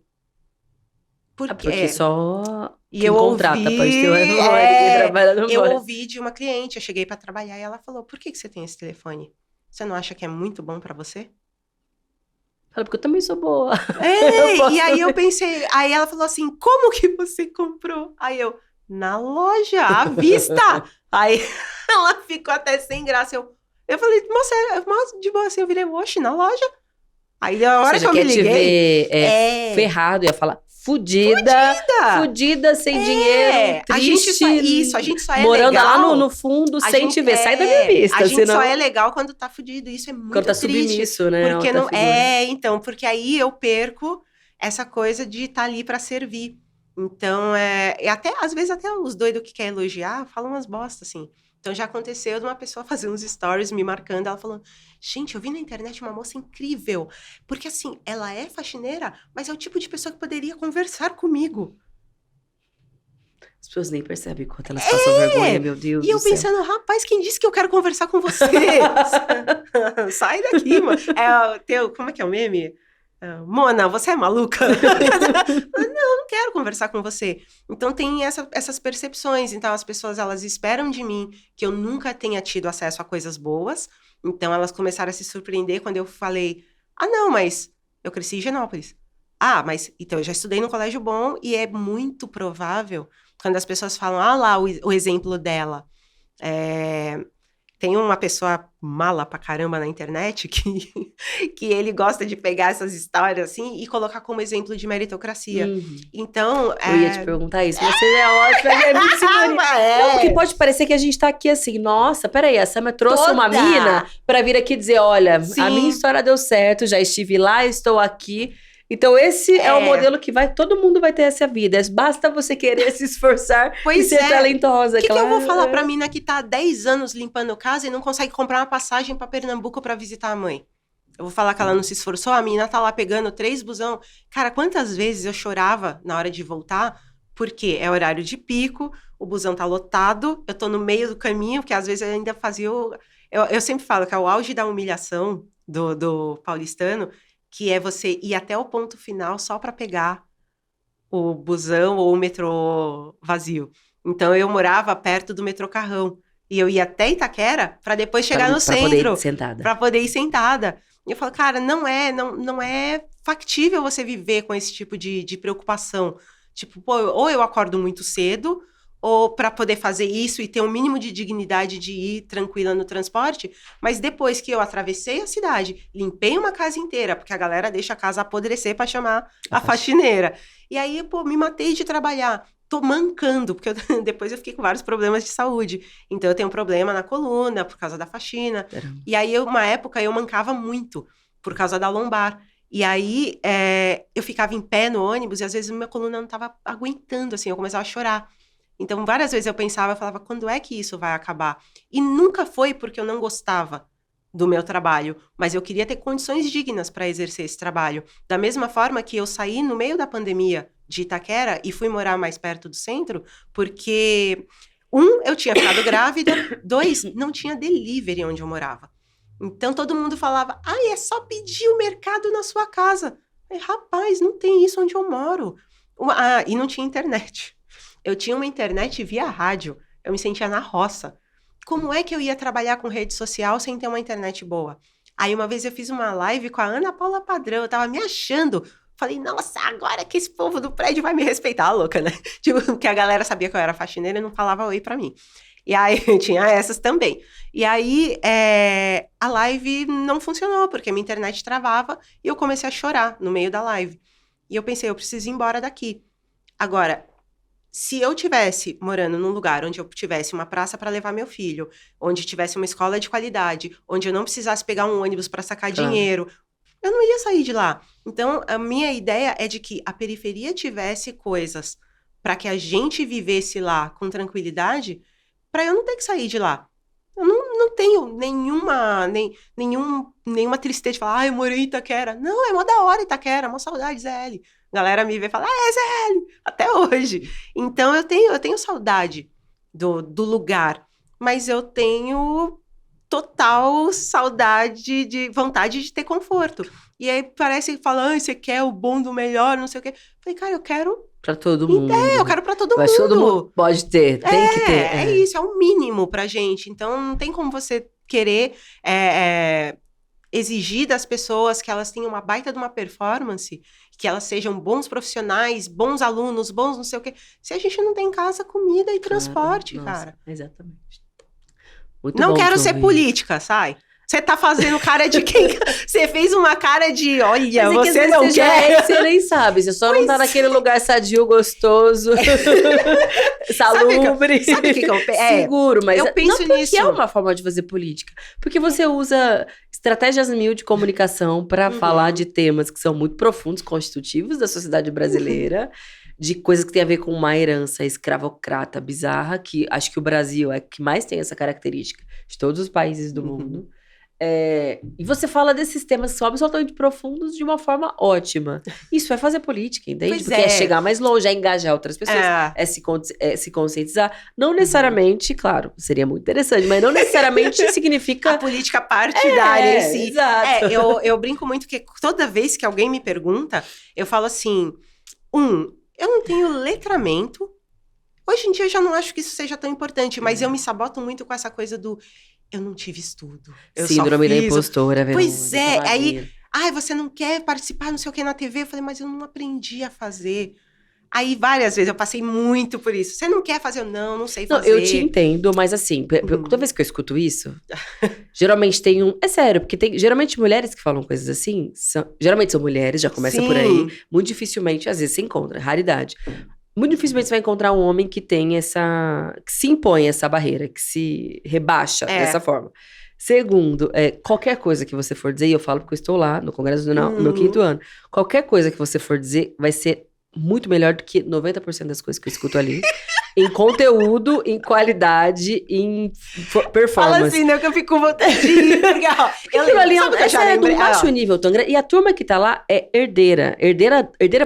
Porque só e eu contrata ouvi, pode ter um iPhone, quem trabalha não eu pode. ouvi de uma cliente, eu cheguei para trabalhar e ela falou, por que você tem esse telefone? Você não acha que é muito bom para você? Fala, porque eu também sou boa. E aí eu pensei, aí ela falou assim, como que você comprou? Aí eu, na loja, à vista. Aí ela ficou até sem graça, Eu falei, moça, de boa assim, eu virei, oxe, na loja. Aí a hora que eu me quer te liguei... ver ferrado, ia falar fudida, sem dinheiro, triste, a gente só é morando legal, lá no fundo, sem te ver. Sai da minha vista, a gente senão... só é legal quando tá fudido, isso é muito quando tá triste. submisso, né? Porque não então, porque aí eu perco essa coisa de estar ali pra servir. Então, e até, às vezes, até os doidos que querem elogiar, falam umas bostas, assim. Então, já aconteceu de uma pessoa fazer uns stories me marcando, ela falando, gente, eu vi na internet uma moça incrível, porque, assim, ela é faxineira, mas é o tipo de pessoa que poderia conversar comigo. As pessoas nem percebem quanto elas passam vergonha, meu Deus do céu. E eu pensando, rapaz, quem disse que eu quero conversar com você? Sai daqui, mano. Como é que é o meme? Mona, você é maluca? Não quero conversar com você. Então tem essas percepções. Então as pessoas, elas esperam de mim que eu nunca tenha tido acesso a coisas boas. Então elas começaram a se surpreender quando eu falei, não, mas eu cresci em Higienópolis. Mas então eu já estudei num colégio bom e é muito provável quando as pessoas falam, lá o exemplo dela. Tem uma pessoa mala pra caramba na internet que ele gosta de pegar essas histórias assim e colocar como exemplo de meritocracia. Então... Eu ia te perguntar isso, mas você é ótima, Não, porque pode parecer que a gente tá aqui assim, nossa, peraí, a Samia trouxe uma mina pra vir aqui dizer, olha, a minha história deu certo, já estive lá, estou aqui... Então, esse é o modelo que todo mundo vai ter essa vida. Basta você querer se esforçar e ser talentosa. O que eu vou falar pra mina que tá há 10 anos limpando casa e não consegue comprar uma passagem pra Pernambuco pra visitar a mãe? Eu vou falar que ela não se esforçou, a mina tá lá pegando 3 busão. Cara, quantas vezes eu chorava na hora de voltar, porque é horário de pico, o busão tá lotado, eu tô no meio do caminho, porque às vezes eu ainda fazia... Eu sempre falo que é o auge da humilhação do paulistano, que é você ir até o ponto final só para pegar o busão ou o metrô vazio. Então, eu morava perto do metrô Carrão. E eu ia até Itaquera para depois chegar no centro. Para poder ir sentada. E eu falo, cara, não é factível você viver com esse tipo de preocupação. Tipo, ou eu acordo muito cedo, ou para poder fazer isso e ter um mínimo de dignidade de ir tranquila no transporte, mas depois que eu atravessei a cidade, limpei uma casa inteira, porque a galera deixa a casa apodrecer para chamar a faxineira. E aí, me matei de trabalhar. Tô mancando, porque depois eu fiquei com vários problemas de saúde. Então, eu tenho um problema na coluna por causa da faxina. E aí, uma época, eu mancava muito por causa da lombar. E aí, eu ficava em pé no ônibus e às vezes minha coluna não tava aguentando, assim, eu começava a chorar. Então, várias vezes eu falava, quando é que isso vai acabar? E nunca foi porque eu não gostava do meu trabalho, mas eu queria ter condições dignas para exercer esse trabalho. Da mesma forma que eu saí no meio da pandemia de Itaquera e fui morar mais perto do centro, porque, 1, eu tinha ficado grávida, 2, não tinha delivery onde eu morava. Então, todo mundo falava, é só pedir o mercado na sua casa. Rapaz, não tem isso onde eu moro. E não tinha internet. Eu tinha uma internet via rádio. Eu me sentia na roça. Como é que eu ia trabalhar com rede social sem ter uma internet boa? Aí uma vez eu fiz uma live com a Ana Paula Padrão. Eu tava me achando. Falei, nossa, agora que esse povo do prédio vai me respeitar, louca, né? Tipo, porque a galera sabia que eu era faxineira e não falava oi pra mim. E aí, tinha essas também. E aí, a live não funcionou, porque a minha internet travava e eu comecei a chorar no meio da live. E eu pensei, eu preciso ir embora daqui. Agora... se eu tivesse morando num lugar onde eu tivesse uma praça para levar meu filho, onde tivesse uma escola de qualidade, onde eu não precisasse pegar um ônibus para sacar dinheiro, eu não ia sair de lá. Então, a minha ideia é de que a periferia tivesse coisas para que a gente vivesse lá com tranquilidade, para eu não ter que sair de lá. Eu não tenho nenhuma tristeza de falar, eu morei em Itaquera. Não, é mó da hora Itaquera, mó saudade, Zé. A galera me vê e fala, Zé, até hoje. Então, eu tenho saudade do lugar, mas eu tenho total saudade de vontade de ter conforto. E aí parece que fala, você quer o bom do melhor, não sei o quê. Eu falei, cara, eu quero... pra todo mundo. Eu quero pra todo mundo. Mas todo mundo pode ter, tem que ter. É isso, é o mínimo pra gente. Então, não tem como você querer exigir das pessoas que elas tenham uma baita de uma performance, que elas sejam bons profissionais, bons alunos, bons não sei o quê, se a gente não tem casa, comida e transporte, nossa, cara. Exatamente. Muito Não bom quero te ser ouvir. política, sai. Você tá fazendo cara de quem... Você fez uma cara de, olha, Mas é que às você vezes não já quer. é, você nem sabe. Você só não tá naquele lugar sadio, gostoso, salubre, Sabe o que eu seguro. Mas eu penso não, porque nisso. é uma forma de fazer política. Porque você usa estratégias mil de comunicação para falar de temas que são muito profundos, constitutivos da sociedade brasileira, de coisas que têm a ver com uma herança escravocrata bizarra, que acho que o Brasil é que mais tem essa característica de todos os países do mundo. E você fala desses temas que são absolutamente profundos de uma forma ótima. Isso é fazer política, entende? Pois Porque é chegar mais longe, é engajar outras pessoas, é se conscientizar. Não necessariamente, claro, seria muito interessante, mas não necessariamente significa... A política partidária em si. Exato. Eu brinco muito que toda vez que alguém me pergunta, eu falo assim, eu não tenho letramento. Hoje em dia eu já não acho que isso seja tão importante, mas eu me saboto muito com essa coisa do eu não tive estudo. Eu Síndrome só da fiz impostora, Pois Verônica, é, aí, tadinha. você não quer participar, não sei o que, na TV? Eu falei, mas eu não aprendi a fazer. Aí, várias vezes, eu passei muito por isso. Você não quer fazer? Não sei Não, fazer. eu te entendo, mas assim, toda vez que eu escuto isso, geralmente tem É sério, porque tem geralmente mulheres que falam coisas assim, geralmente são mulheres, já começa por aí. Sim. Muito dificilmente, às vezes, você encontra, raridade. Muito dificilmente você vai encontrar um homem que tem que se impõe essa barreira, que se rebaixa dessa forma. Segundo, qualquer coisa que você for dizer, e eu falo porque eu estou lá no Congresso Nacional, no meu 5º ano, qualquer coisa que você for dizer vai ser muito melhor do que 90% das coisas que eu escuto ali. Em conteúdo, em qualidade, em performance. Fala assim, não, que eu fico com vontade de ir. Porque, ó, Aquilo ali sabe o que eu já é do lembrei? baixo nível tão grande. E a turma que tá lá é herdeira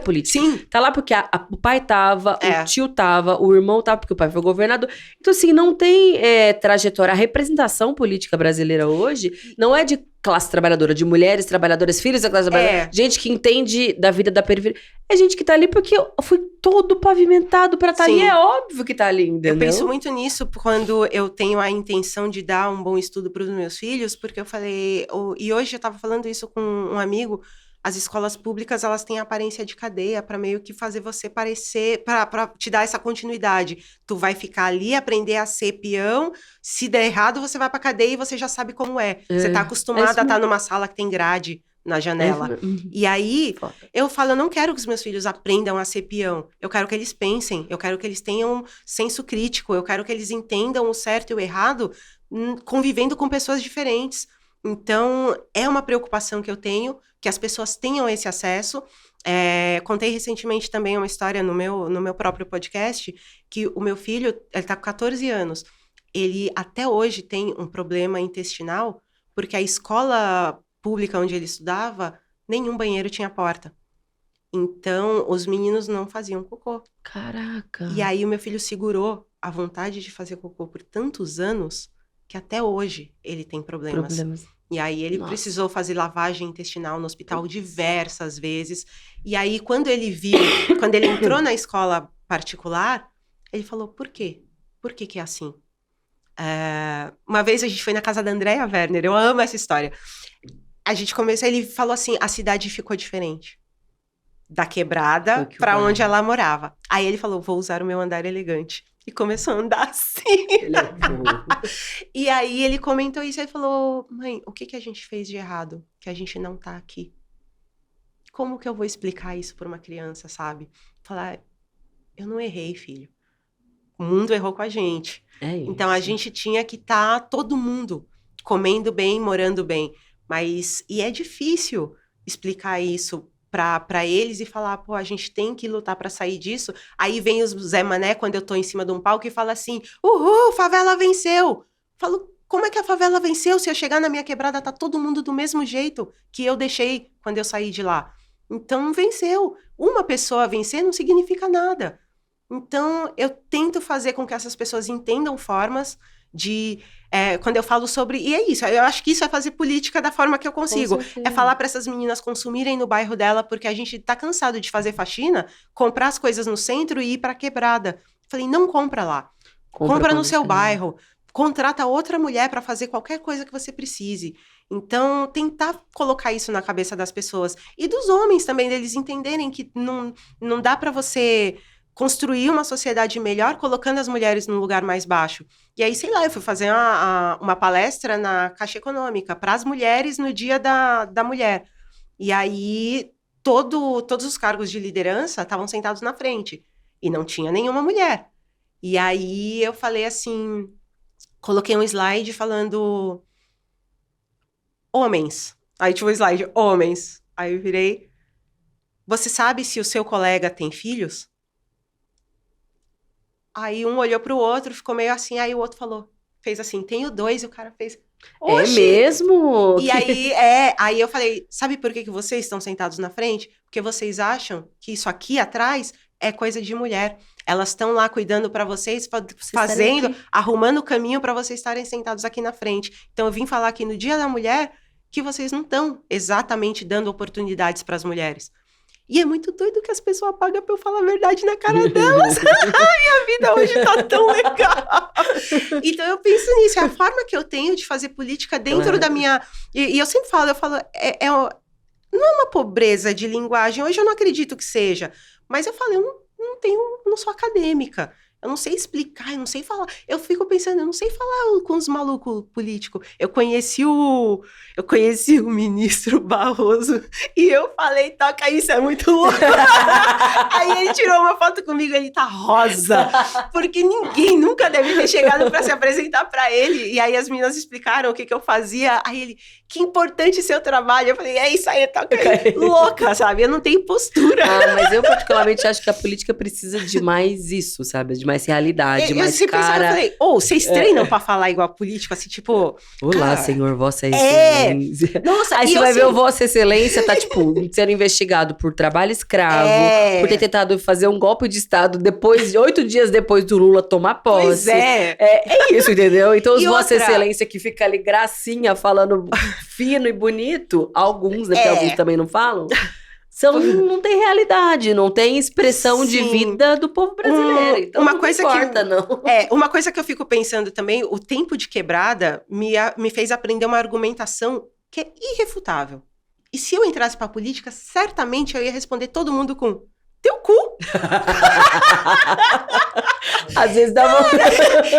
política. Sim. Tá lá porque o pai tava, É. o tio tava, o irmão tava, porque o pai foi governador. Então, assim, não tem trajetória. A representação política brasileira hoje não é de classe trabalhadora, de mulheres trabalhadoras, filhos da classe trabalhadora, gente que entende da vida da periferia. É gente que tá ali porque foi todo pavimentado pra estar ali. Sim. É óbvio que tá ali, entendeu? Eu penso muito nisso quando eu tenho a intenção de dar um bom estudo para os meus filhos, porque eu falei, e hoje eu tava falando isso com um amigo, as escolas públicas, elas têm aparência de cadeia para meio que fazer você parecer, para te dar essa continuidade. Tu vai ficar ali, aprender a ser peão, se der errado, você vai pra cadeia e você já sabe como é. Você tá acostumada a estar numa sala que tem grade na janela. E aí, eu falo, eu não quero que os meus filhos aprendam a ser peão. Eu quero que eles pensem, eu quero que eles tenham senso crítico, eu quero que eles entendam o certo e o errado, convivendo com pessoas diferentes. Então, é uma preocupação que eu tenho, que as pessoas tenham esse acesso. Contei recentemente também uma história no meu próprio podcast, que o meu filho, ele tá com 14 anos, ele até hoje tem um problema intestinal, porque a escola pública onde ele estudava, nenhum banheiro tinha porta. Então, os meninos não faziam cocô. Caraca. E aí, o meu filho segurou a vontade de fazer cocô por tantos anos, que até hoje ele tem problemas. E aí, ele precisou fazer lavagem intestinal no hospital diversas vezes. E aí, quando ele entrou na escola particular, ele falou, por quê? Por que é assim? Uma vez a gente foi na casa da Andrea Werner, eu amo essa história. A gente começou, ele falou assim, a cidade ficou diferente. Da quebrada pra onde ela morava. Aí ele falou, vou usar o meu andar elegante. E começou a andar assim. Ele é burro. E aí ele comentou isso, aí falou, mãe, o que a gente fez de errado? Que a gente não tá aqui. Como que eu vou explicar isso pra uma criança, sabe? Falar, eu não errei, filho. O mundo errou com a gente. Então a gente tinha que estar todo mundo comendo bem, morando bem. E é difícil explicar isso pra eles e falar, pô, a gente tem que lutar pra sair disso. Aí vem os Zé Mané, quando eu tô em cima de um palco, e fala assim, uhul, favela venceu. Falo, como é que a favela venceu? Se eu chegar na minha quebrada, tá todo mundo do mesmo jeito que eu deixei quando eu saí de lá. Então, venceu. Uma pessoa vencer não significa nada. Então, eu tento fazer com que essas pessoas entendam formas de... quando eu falo sobre... E é isso, eu acho que isso é fazer política da forma que eu consigo. É falar para essas meninas consumirem no bairro dela, porque a gente tá cansado de fazer faxina, comprar as coisas no centro e ir pra quebrada. Falei, não compra lá. Compra no seu bairro. Contrata outra mulher para fazer qualquer coisa que você precise. Então, tentar colocar isso na cabeça das pessoas. E dos homens também, deles entenderem que não dá para você construir uma sociedade melhor colocando as mulheres num lugar mais baixo. E aí, sei lá, eu fui fazer uma palestra na Caixa Econômica para as mulheres no Dia da Mulher. E aí, todos os cargos de liderança estavam sentados na frente. E não tinha nenhuma mulher. E aí, eu falei assim... Coloquei um slide falando... Homens. Aí tinha um slide, homens. Aí eu virei... Você sabe se o seu colega tem filhos? Aí um olhou pro outro, ficou meio assim, aí o outro fez assim, tenho 2, e o cara fez, oxi! É mesmo? E aí eu falei, sabe por que vocês estão sentados na frente? Porque vocês acham que isso aqui atrás é coisa de mulher. Elas estão lá cuidando para vocês, fazendo, arrumando o caminho para vocês estarem sentados aqui na frente. Então eu vim falar aqui no Dia da Mulher que vocês não estão exatamente dando oportunidades para as mulheres. E é muito doido que as pessoas pagam pra eu falar a verdade na cara delas. Minha vida hoje tá tão legal. Então eu penso nisso, é a forma que eu tenho de fazer política dentro da minha... E eu sempre falo, não é uma pobreza de linguagem, hoje eu não acredito que seja, mas eu falo, eu não sou acadêmica. Eu não sei explicar, eu não sei falar. Eu fico pensando, eu não sei falar com os malucos políticos. Eu conheci o ministro Barroso e eu falei, toca isso, é muito louco. Aí ele tirou uma foto comigo, ele tá rosa. Porque ninguém nunca deve ter chegado pra se apresentar pra ele. E aí as meninas explicaram o que eu fazia. Aí ele, que importante seu trabalho. Eu falei, é isso aí, toca aí. Louca, sabe? Eu não tenho postura. Mas eu particularmente acho que a política precisa de mais isso, sabe? De mais realidade, mais sempre cara. Eu falei, vocês treinam pra falar igual político, assim, tipo... Olá, senhor, vossa excelência. Nossa, aí você vai ver o vossa excelência tá, tipo, sendo investigado por trabalho escravo, por ter tentado fazer um golpe de estado 8 dias depois do Lula tomar posse. Pois é. É isso, entendeu? Então os vossa outra... excelência que fica ali gracinha, falando fino e bonito, alguns, né, porque alguns também não falam... não tem realidade, não tem expressão de vida do povo brasileiro. Então uma não coisa importa, não. Uma coisa que eu fico pensando também, o tempo de quebrada me fez aprender uma argumentação que é irrefutável. E se eu entrasse pra política, certamente eu ia responder todo mundo com teu cu. Às vezes dá vontade.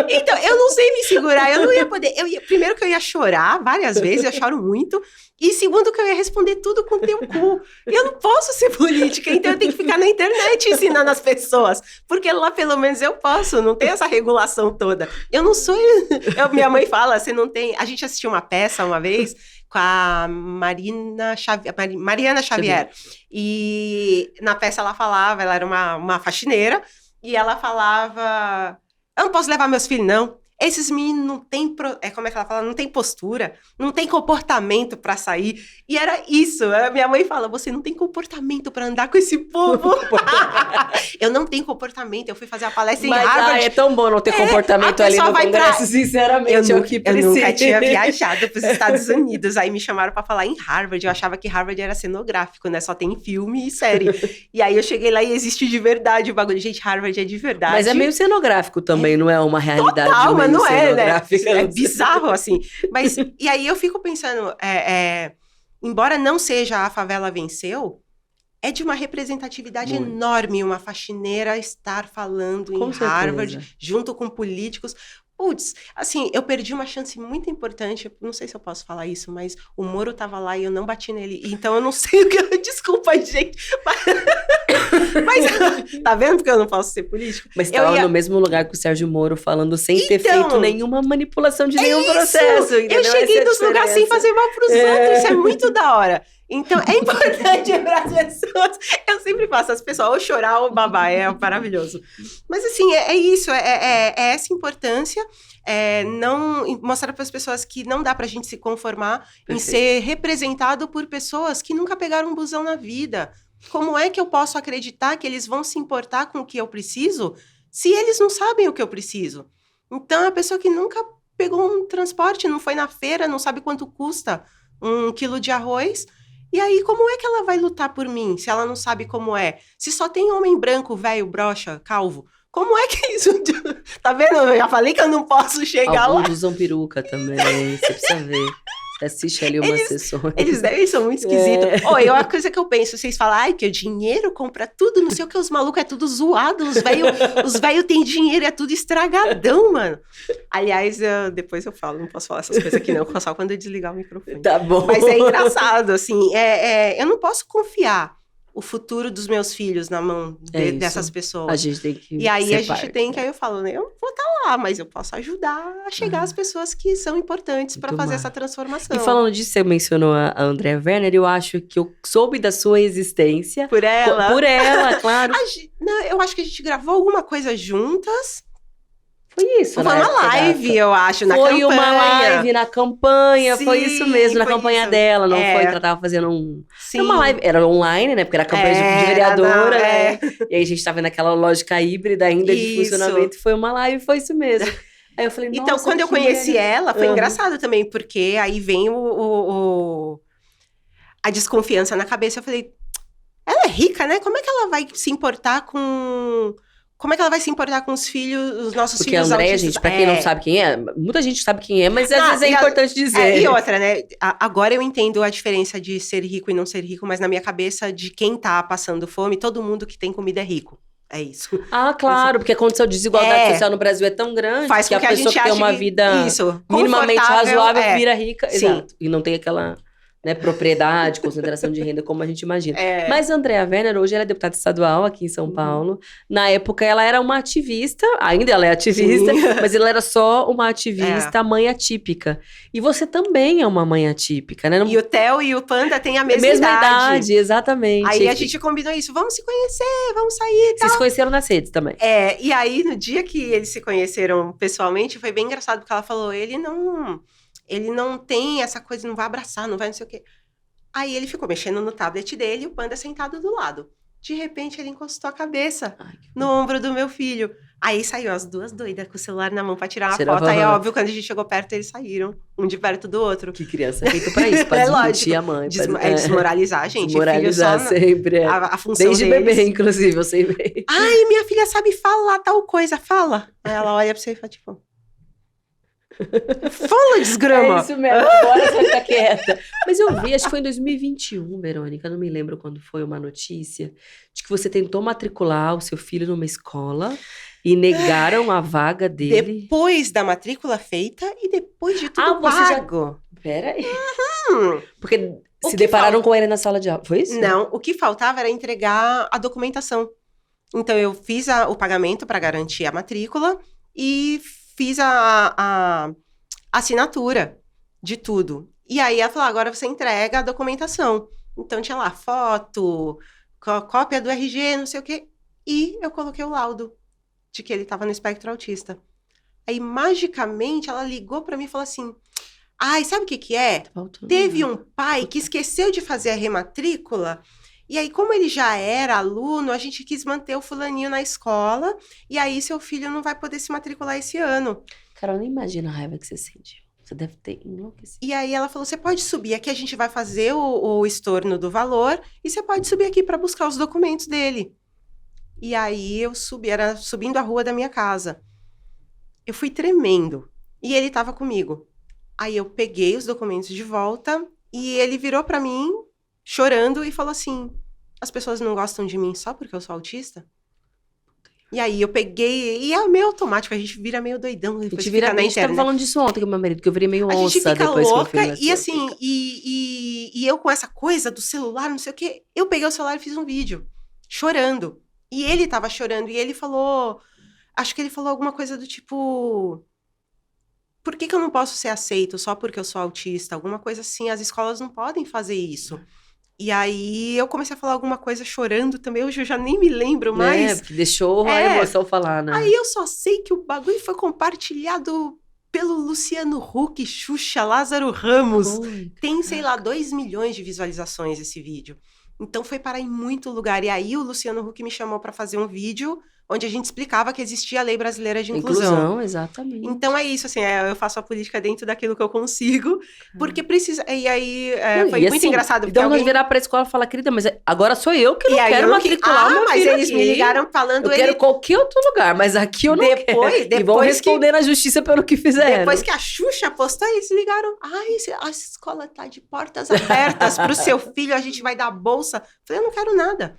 Então, eu não sei me segurar, eu não ia poder. Primeiro que eu ia chorar várias vezes, eu choro muito. E segundo que eu ia responder tudo com teu cu. E eu não posso ser política, então eu tenho que ficar na internet ensinando as pessoas. Porque lá pelo menos eu posso, não tem essa regulação toda. Eu não sou... minha mãe fala, você não tem... A gente assistiu uma peça uma vez com a Mariana Xavier. E na peça ela falava, ela era uma faxineira, e ela falava, eu não posso levar meus filhos, não. Esses meninos não têm, como é que ela fala? Não tem postura, não tem comportamento pra sair. E era isso. Minha mãe fala, você não tem comportamento pra andar com esse povo. Eu não tenho comportamento. Eu fui fazer a palestra em Harvard. É tão bom não ter comportamento ali no Congresso, sinceramente. Eu nunca tinha viajado pros Estados Unidos. Aí me chamaram pra falar em Harvard. Eu achava que Harvard era cenográfico, né? Só tem filme e série. E aí eu cheguei lá e existe de verdade o bagulho. Gente, Harvard é de verdade. Mas é meio cenográfico também, não é uma realidade. Total, mas não é, né? É bizarro, assim. Mas, e aí eu fico pensando, embora não seja A Favela Venceu, é de uma representatividade enorme uma faxineira estar falando em Harvard, junto com políticos. Putz, assim, eu perdi uma chance muito importante, não sei se eu posso falar isso, mas o Moro tava lá e eu não bati nele, então eu não sei o que eu... Desculpa, gente, mas tá vendo porque eu não posso ser político? Mas tava no mesmo lugar que o Sérgio Moro, falando sem ter feito nenhuma manipulação de nenhum processo, entendeu? Eu cheguei nos lugares sem fazer mal pros outros, isso é muito da hora. Então, é importante para as pessoas. Eu sempre faço as pessoas ou chorar ou babar, é maravilhoso. Mas, assim, é isso, é essa importância, não mostrar para as pessoas que não dá para a gente se conformar em ser representado por pessoas que nunca pegaram um busão na vida. Como é que eu posso acreditar que eles vão se importar com o que eu preciso se eles não sabem o que eu preciso? Então, a pessoa que nunca pegou um transporte, não foi na feira, não sabe quanto custa 1 quilo de arroz... E aí, como é que ela vai lutar por mim, se ela não sabe como é? Se só tem homem branco, velho, broxa, calvo, como é que isso... Tá vendo? Eu já falei que eu não posso chegar lá. Alguns usam peruca também, você precisa ver. Você assiste ali umas sessões. Eles devem ser muito esquisitos. É uma coisa que eu penso, vocês falam, ai, que o dinheiro compra tudo, não sei o que, os malucos é tudo zoado, os velhos têm dinheiro, é tudo estragadão, mano. Aliás, depois eu falo, não posso falar essas coisas aqui não, só quando eu desligar o microfone. Tá bom. Mas é engraçado, assim, eu não posso confiar o futuro dos meus filhos na mão dessas pessoas. A gente tem que E aí a gente tem que, aí eu falo, né, eu não vou estar lá, mas eu posso ajudar a chegar às pessoas que são importantes para fazer essa transformação. E falando disso, você mencionou a Andrea Werner, eu acho que eu soube da sua existência. Por ela? Por ela, claro. Não, eu acho que a gente gravou alguma coisa juntas. Foi isso, Foi uma live, eu acho, na campanha. Foi uma live na campanha, Sim, foi isso mesmo, na foi campanha isso. dela, não foi que ela tava fazendo um... Sim. Era uma live, era online, né, porque era campanha de vereadora, né, e aí a gente tava naquela lógica híbrida ainda de funcionamento, e foi uma live, foi isso mesmo. Aí eu falei, nossa, então, quando eu conheci ela, foi engraçado também, porque aí vem a desconfiança na cabeça, eu falei, ela é rica, né, como é que ela vai se importar com... Como é que ela vai se importar com os filhos, os nossos porque filhos autistas? Porque a Andrea, gente, pra quem não sabe quem é, muita gente sabe quem é, mas às vezes é importante dizer. E outra, né? Agora eu entendo a diferença de ser rico e não ser rico, mas na minha cabeça, de quem tá passando fome, todo mundo que tem comida é rico. É isso. Ah, claro, porque a condição de desigualdade social no Brasil é tão grande que a pessoa que tem uma vida minimamente razoável vira rica. Sim. Exato. E não tem aquela... né, propriedade, concentração de renda, como a gente imagina. Mas a Andrea Werner, hoje, ela é deputada estadual aqui em São Paulo. Na época, ela era uma ativista, ainda ela é ativista, mas ela era só uma ativista mãe atípica. E você também é uma mãe atípica, né? E o Theo e o Panda têm a mesma idade. Exatamente. Aí a gente combinou isso, vamos se conhecer, vamos sair e tal. Vocês se conheceram nas redes também. E aí, no dia que eles se conheceram pessoalmente, foi bem engraçado, porque ela falou, ele não tem essa coisa, não vai abraçar, não vai não sei o quê. Aí ele ficou mexendo no tablet dele e o Panda sentado do lado. De repente, ele encostou a cabeça no ombro do meu filho. Aí saiu as duas doidas com o celular na mão pra tirar uma foto. Aí, óbvio, quando a gente chegou perto, eles saíram. Um de perto do outro. Que criança é feita pra isso, pra discutir a mãe. Desmoralizar a gente. Desmoralizar sempre. A função desde deles. Bebê, inclusive, eu sei bem. Ai, minha filha sabe falar tal coisa, fala. Aí ela olha pra você e fala, tipo... Fala, desgrama! É isso mesmo, agora você vai ficar quieta. Mas eu vi, acho que foi em 2021, Verônica, não me lembro quando foi uma notícia, de que você tentou matricular o seu filho numa escola e negaram a vaga dele. Depois da matrícula feita e depois de tudo pago. Peraí. Porque se depararam com ele na sala de aula, foi isso? Não, o que faltava era entregar a documentação. Então, eu fiz o pagamento para garantir a matrícula e fiz a assinatura de tudo. E aí, ela falou, agora você entrega a documentação. Então, tinha lá foto, cópia do RG, não sei o quê. E eu coloquei o laudo de que ele estava no espectro autista. Aí, magicamente, ela ligou para mim e falou assim, ai, sabe o que é? Teve um pai que esqueceu de fazer a rematrícula. E aí, como ele já era aluno, a gente quis manter o fulaninho na escola. E aí, seu filho não vai poder se matricular esse ano. Carol, nem imagina a raiva que você sentiu. Você deve ter enlouquecido. E aí, ela falou, você pode subir aqui, a gente vai fazer o estorno do valor. E você pode subir aqui para buscar os documentos dele. E aí, eu subi, era subindo a rua da minha casa. Eu fui tremendo. E ele estava comigo. Aí, eu peguei os documentos de volta. E ele virou para mim... chorando e falou assim, as pessoas não gostam de mim só porque eu sou autista? E aí eu peguei, e é meio automático, a gente vira meio doidão, depois fica na internet. A gente tava falando disso ontem com meu marido, que eu virei meio onça. A gente fica depois louca, que meu filho e assim, e eu com essa coisa do celular, não sei o quê, eu peguei o celular e fiz um vídeo, chorando. E ele tava chorando, e ele falou, acho que ele falou alguma coisa do tipo... Por que eu não posso ser aceito só porque eu sou autista? Alguma coisa assim, as escolas não podem fazer isso. E aí, eu comecei a falar alguma coisa chorando também, hoje eu já nem me lembro mais. Porque deixou a emoção falar, né? Aí eu só sei que o bagulho foi compartilhado pelo Luciano Huck, Xuxa, Lázaro Ramos. Tem, sei lá, 2 milhões de visualizações esse vídeo. Então, foi parar em muito lugar. E aí, o Luciano Huck me chamou pra fazer um vídeo onde a gente explicava que existia a Lei Brasileira de Inclusão. Inclusão, exatamente. Então é isso, assim, eu faço a política dentro daquilo que eu consigo, porque precisa. E aí Não, foi e muito assim, engraçado. Porque então nós alguém... virar pra escola e falar, querida, mas agora sou eu que não E aí quero eu não matricular o meu mas filho eles aqui. me ligaram falando. Eu quero qualquer outro lugar, mas aqui eu não quero. E vão responder na justiça pelo que fizeram. Depois que a Xuxa postou, eles ligaram. Ai, a escola tá de portas abertas pro seu filho, a gente vai dar bolsa. Eu falei, eu não quero nada.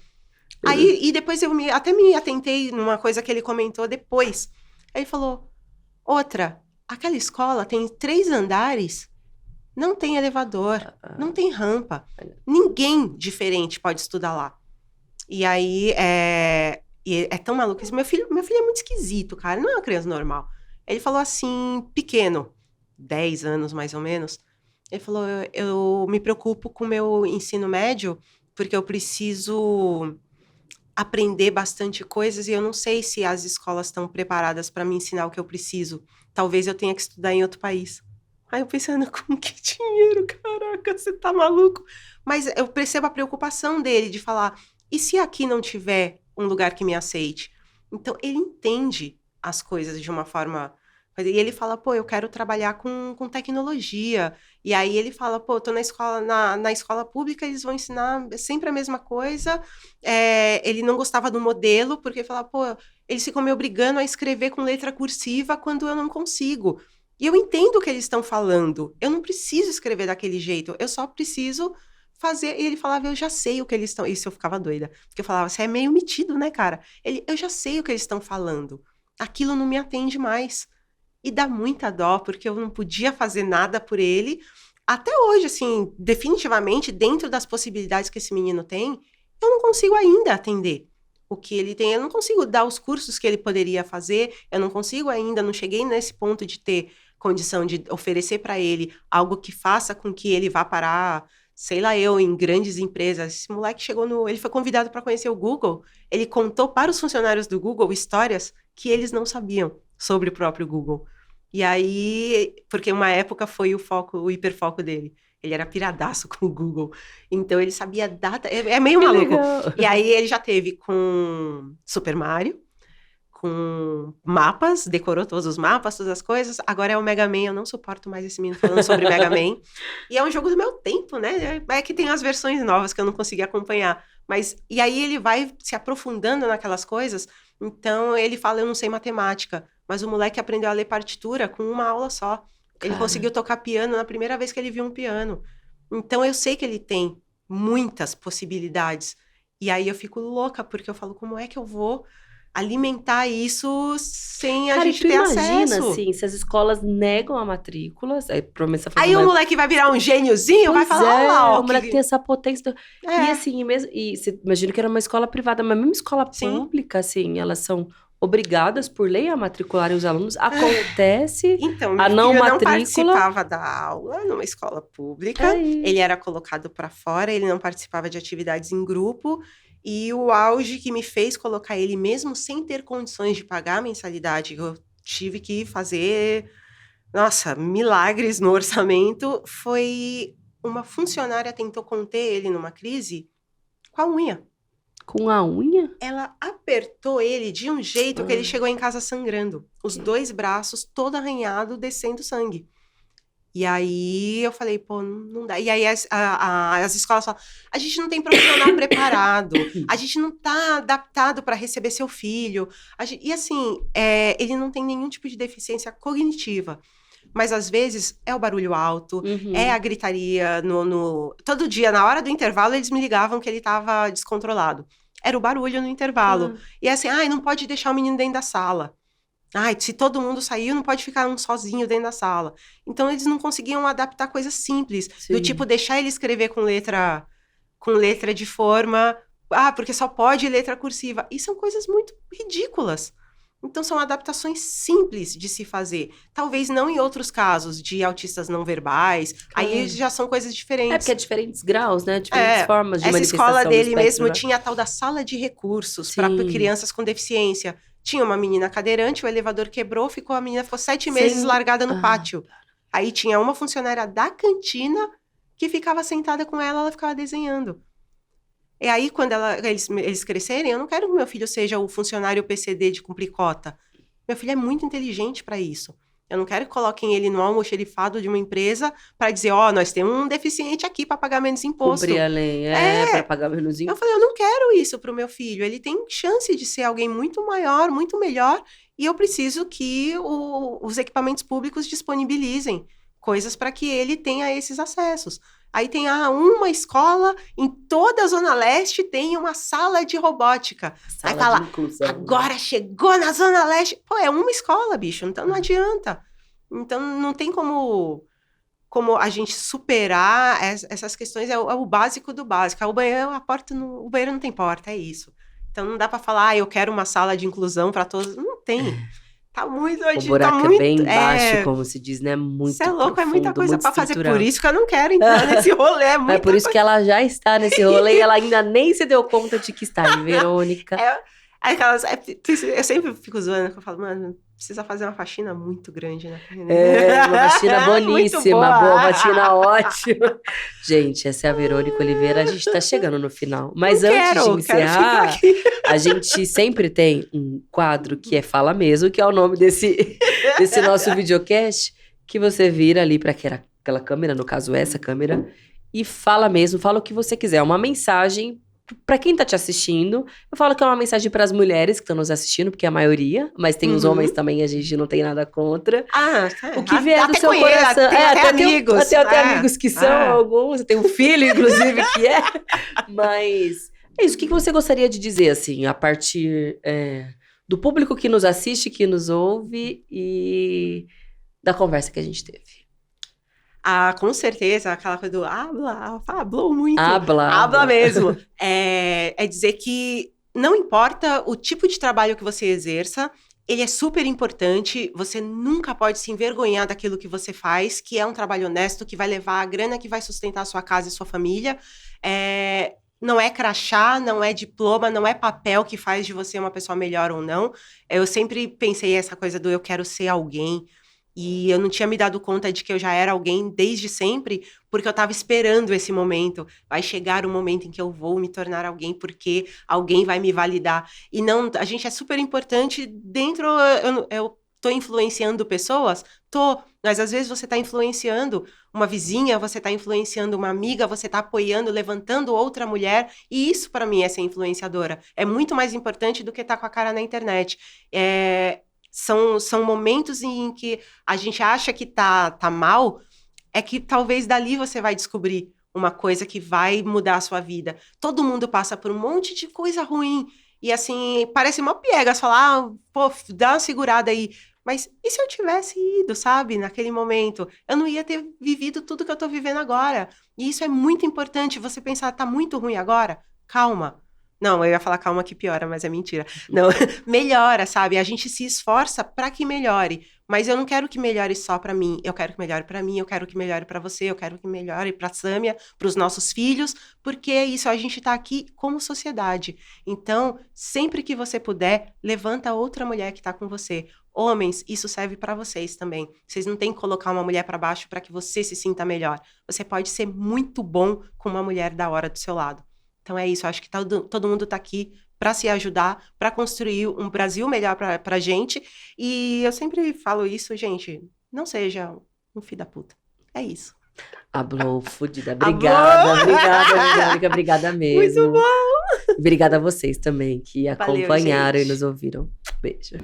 Aí, e depois eu até me atentei numa coisa que ele comentou depois. Aí ele falou, aquela escola tem 3 andares, não tem elevador, não tem rampa. Ninguém diferente pode estudar lá. E aí, é tão maluco isso. Meu filho é muito esquisito, cara, não é uma criança normal. Ele falou assim, pequeno, 10 anos mais ou menos, ele falou, eu me preocupo com o meu ensino médio, porque eu preciso aprender bastante coisas e eu não sei se as escolas estão preparadas para me ensinar o que eu preciso. Talvez eu tenha que estudar em outro país. Aí eu pensando, com que dinheiro, caraca, você tá maluco? Mas eu percebo a preocupação dele de falar, e se aqui não tiver um lugar que me aceite? Então, ele entende as coisas de uma forma... E ele fala, pô, eu quero trabalhar com tecnologia. E aí ele fala, pô, tô na escola pública, eles vão ensinar sempre a mesma coisa. Ele não gostava do modelo, porque ele fala, pô, eles ficam me obrigando a escrever com letra cursiva quando eu não consigo. E eu entendo o que eles estão falando. Eu não preciso escrever daquele jeito, eu só preciso fazer. E ele falava, eu já sei o que eles estão... Isso eu ficava doida. Porque eu falava, você é meio metido, né, cara? Eu já sei o que eles estão falando. Aquilo não me atende mais. E dá muita dó, porque eu não podia fazer nada por ele. Até hoje, assim, definitivamente, dentro das possibilidades que esse menino tem, eu não consigo ainda atender o que ele tem. Eu não consigo dar os cursos que ele poderia fazer, eu não consigo ainda, não cheguei nesse ponto de ter condição de oferecer para ele algo que faça com que ele vá parar, sei lá eu, em grandes empresas. Esse moleque ele foi convidado para conhecer o Google, ele contou para os funcionários do Google histórias que eles não sabiam sobre o próprio Google. E aí, porque uma época foi o hiperfoco dele. Ele era piradaço com o Google. Então, ele sabia data... É meio Que maluco. legal. E aí, ele já teve com Super Mario, com mapas, decorou todos os mapas, todas as coisas. Agora é o Mega Man, eu não suporto mais esse menino falando sobre Mega Man. E é um jogo do meu tempo, né? É que tem as versões novas que eu não consegui acompanhar. E aí, ele vai se aprofundando naquelas coisas. Então, ele fala, eu não sei matemática. Mas o moleque aprendeu a ler partitura com uma aula só. Ele conseguiu tocar piano na primeira vez que ele viu um piano. Então, eu sei que ele tem muitas possibilidades. E aí, eu fico louca, porque eu falo, como é que eu vou alimentar isso sem a gente ter imagina, acesso? assim, se as escolas negam a matrícula, provavelmente Aí o moleque vai virar um gêniozinho, vai falar, olha lá, ó, o moleque tem essa potência. É. E assim, você imagina que era uma escola privada, mas mesmo escola Sim. pública, assim, elas são obrigadas por lei a matricularem os alunos. Acontece Então, meu a não filho matrícula. não participava da aula numa escola pública, ele era colocado para fora, ele não participava de atividades em grupo, e o auge que me fez colocar ele, mesmo sem ter condições de pagar a mensalidade, eu tive que fazer, nossa, milagres no orçamento, foi uma funcionária tentou conter ele numa crise com a unha. Com a unha? Ela apertou ele de um jeito que ele chegou em casa sangrando. Os 2 braços todo arranhado, descendo sangue. E aí eu falei, pô, não dá. E aí as escolas falam, a gente não tem profissional preparado, a gente não tá adaptado para receber seu filho. E assim, ele não tem nenhum tipo de deficiência cognitiva. Mas às vezes é o barulho alto, é a gritaria todo dia, na hora do intervalo, eles me ligavam que ele estava descontrolado. Era o barulho no intervalo. E assim, não pode deixar o menino dentro da sala. Se todo mundo saiu, não pode ficar um sozinho dentro da sala. Então, eles não conseguiam adaptar coisas simples. Sim. Do tipo, deixar ele escrever com letra de forma... porque só pode letra cursiva. E são coisas muito ridículas. Então, são adaptações simples de se fazer. Talvez não em outros casos de autistas não verbais. Aí já são coisas diferentes. Porque é diferentes graus, né? Diferentes formas de essa manifestação escola dele do espectro, mesmo né? tinha a tal da sala de recursos para crianças com deficiência. Tinha uma menina cadeirante, o elevador quebrou, a menina ficou 7 meses largada no pátio. Aí tinha uma funcionária da cantina que ficava sentada com ela ficava desenhando. E aí, quando eles crescerem, eu não quero que meu filho seja o funcionário PCD de cumprir cota. Meu filho é muito inteligente para isso. Eu não quero que coloquem ele no almoxerifado de uma empresa para dizer, nós temos um deficiente aqui para pagar menos imposto. Cumprir a lei, para pagar menos imposto. Eu falei, eu não quero isso para o meu filho. Ele tem chance de ser alguém muito maior, muito melhor, e eu preciso que os equipamentos públicos disponibilizem coisas para que ele tenha esses acessos. Aí tem uma escola, em toda a Zona Leste tem uma sala de robótica. Aí fala, agora chegou na Zona Leste. Pô, é uma escola, bicho, então não adianta. Então não tem como a gente superar essas questões, é o básico do básico. O banheiro não tem porta, é isso. Então não dá para falar, eu quero uma sala de inclusão para todos. Não tem. Tá muito... O buraco é bem baixo, como se diz, né? Muito Você é louco, profundo, é muita coisa para fazer. estrutural. Por isso que eu não quero entrar nesse rolê. É por isso que ela já está nesse rolê e ela ainda nem se deu conta de que está aí, Verônica. Eu sempre fico zoando, que eu falo, mano, precisa fazer uma faxina muito grande, né? Uma faxina boníssima, boa, faxina ótima. Gente, essa é a Verônica Oliveira, a gente tá chegando no final. Mas antes de encerrar, a gente sempre tem um quadro que é Fala Mesmo, que é o nome desse nosso videocast, que você vira ali para aquela câmera, no caso essa câmera, e fala mesmo, fala o que você quiser, uma mensagem. Pra quem tá te assistindo, eu falo que é uma mensagem pras mulheres que estão nos assistindo, porque é a maioria, mas tem os homens também, a gente não tem nada contra. O que vier do seu coração. Até amigos. Até amigos que são alguns, eu tenho um filho, inclusive, que é. Mas é isso, o que você gostaria de dizer, assim, a partir do público que nos assiste, que nos ouve e da conversa que a gente teve? Com certeza, aquela coisa do falou muito. Habla mesmo. É dizer que não importa o tipo de trabalho que você exerça, ele é super importante, você nunca pode se envergonhar daquilo que você faz, que é um trabalho honesto, que vai levar a grana que vai sustentar a sua casa e sua família. Não é crachá, não é diploma, não é papel que faz de você uma pessoa melhor ou não. Eu sempre pensei essa coisa do eu quero ser alguém. E eu não tinha me dado conta de que eu já era alguém desde sempre, porque eu estava esperando esse momento. Vai chegar o momento em que eu vou me tornar alguém, porque alguém vai me validar. E não, a gente é super importante dentro... Eu tô influenciando pessoas? Tô. Mas às vezes você tá influenciando uma vizinha, você tá influenciando uma amiga, você tá apoiando, levantando outra mulher. E isso, para mim, é ser influenciadora. É muito mais importante do que estar com a cara na internet. São momentos em que a gente acha que tá mal, é que talvez dali você vai descobrir uma coisa que vai mudar a sua vida. Todo mundo passa por um monte de coisa ruim. E assim, parece mó piegas falar, dá uma segurada aí. Mas e se eu tivesse ido, sabe, naquele momento? Eu não ia ter vivido tudo que eu tô vivendo agora. E isso é muito importante, você pensar, tá muito ruim agora? Calma. Não, eu ia falar calma que piora, mas é mentira. Não, melhora, sabe? A gente se esforça para que melhore. Mas eu não quero que melhore só para mim. Eu quero que melhore para mim, eu quero que melhore para você, eu quero que melhore para a Sâmia, para os nossos filhos, porque é isso, a gente está aqui como sociedade. Então, sempre que você puder, levanta outra mulher que está com você. Homens, isso serve para vocês também. Vocês não têm que colocar uma mulher para baixo para que você se sinta melhor. Você pode ser muito bom com uma mulher da hora do seu lado. Então é isso, acho que todo mundo está aqui para se ajudar, para construir um Brasil melhor para a gente. E eu sempre falo isso, gente, não seja um filho da puta. É isso. Hablou, fudida. Obrigada, obrigada mesmo. Muito bom! Obrigada a vocês também que acompanharam Valeu, e nos ouviram. Beijo.